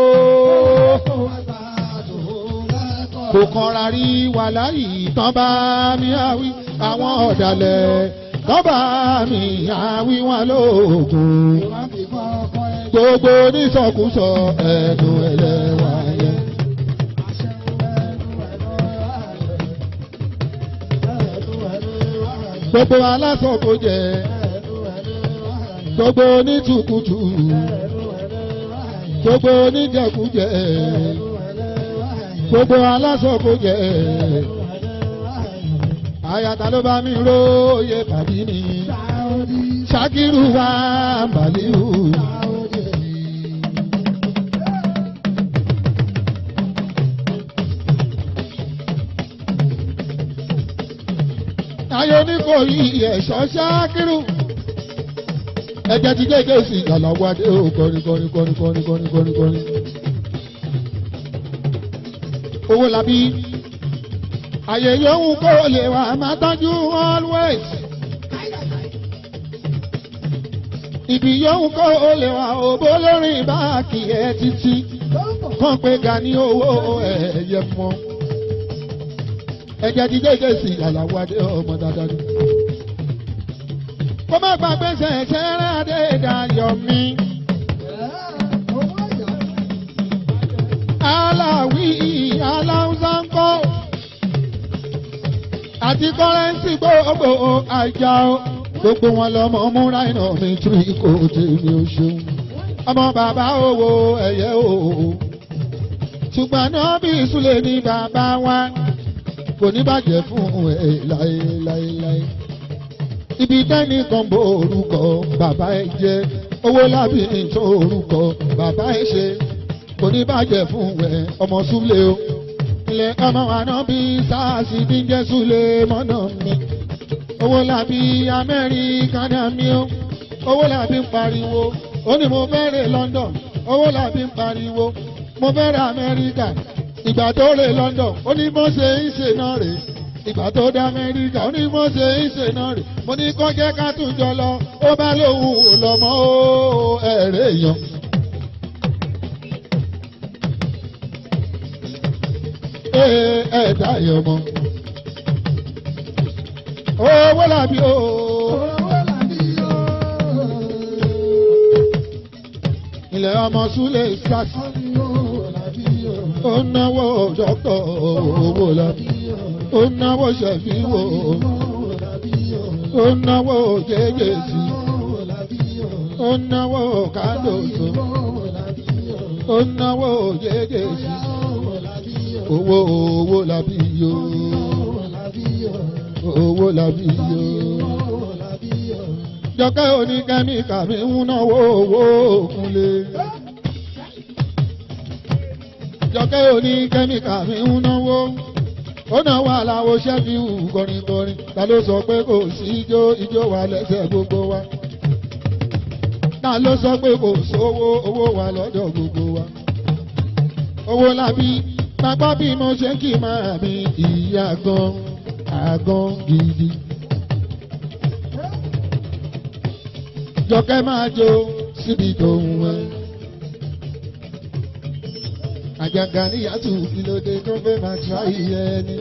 kò kanra rí wàhálà yìí tán bá mi àwí àwọn ọ̀dàlẹ̀ tán bá mi àwí wọn lóògùn. Gbogbo onísọkúsọ ẹnu ẹlẹ́wà yẹn. Gbogbo alásọ̀kòjẹ, gbogbo onítùkùtù, gbogbo oníjẹkújẹ, gbogbo alásọ̀kòjẹ. Àyàtà ló bá mi róye tàbí ni Ṣakiru wá Baliu. Ayé ní kò yí ẹ̀ṣọ́ Ṣakiru. Ẹ̀jẹ̀ ti kéèké sí ìgbàlàwádé ó kọrin. Owó làbí. Ayé yòówù kó lè wà máa tọ́jú always. Ibi yòówù kó lè wà òbó lórí báàkì ẹ̀ títí. Kàn pé Gani owó ẹ̀yẹ mọ́. Ẹ̀jẹ̀ ti kéèké sí ìgbàlàwádé ọmọ dáadáa ni. Kó má gbàgbé ṣẹ̀ṣẹ̀ Adédayọ̀ mi. Aláwí aláwùsá ń kọ́. Àti kọ́rẹ́ǹsì gbogbo àjà o. Gbogbo wọn lọmọ múra iná mi tún ikọ̀ tèmi ò ṣeun. Ọmọ bàbá owó ẹ̀yẹ o. Ṣùgbọ́n náà bí ìsúlẹ̀ ní bàbá wa. Kò ní bàjẹ́ fún ẹ láéláé. Ibi tẹ́ni kan bó orúkọ bàbá ẹ jẹ́. Owó lábí tó orúkọ bàbá ẹ ṣe. Kò ní bàjẹ́ fún ẹ ọmọ Súlé o. Ilẹ̀ ọmọ àná bí sáàsì tí ń jẹ́ Súlé mọ́nà mi. Owó lábí Amẹ́ríkà ní àmì o. Owó lábí ń pariwo. Ó ní mo fẹ́ rè London. Owó lábí ń pariwo. Mo fẹ́ rè Amẹ́ríkà. Ìgbà tó rè London. Ó ní bó ṣe ń ṣe náà rè. ìgbà tó dá Amẹ́ríkà ó ní mo ṣe ìṣe náà rè mo ní kó jẹ́ ká tún jọ lọ ó bá lóhùn ò lọ́mọ ó ẹ̀rẹ́ èèyàn. Ẹ̀ẹ́dá yọmọ owó làbí o. Ilẹ̀ ọmọ Súlẹ̀ Sars ó náwó dọ́kítọ̀ owó làbí ó náwó ṣẹ̀fíwò ó náwó jẹ́jẹ́sì ó náwó kádòsó ó náwó jẹ́jẹ́sì owó làbí yo owó làbí yo. Jọkẹ́ oníkẹ́míkà mi ń náwó owó òkunlé. Jọkẹ́ oníkẹ́míkà mi ń náwó. Ó náwó aláwo ṣẹ́fíù kọrinkọrin. Ta ló sọ pé kò sí ijó wa lẹ́sẹ̀ gbogbo wa? Ta ló sọ pé kò sówó owó wa lọ́dọ̀ gbogbo wa? Owó làbí pápá bí mo ṣe kì máa mi ìyá gan àgàn gidi. Jọkẹ́ máa jó síbi tó ń wẹ̀. Àjàgà níyàtú kí ló dé tó fẹ́ máa tra iye ẹni.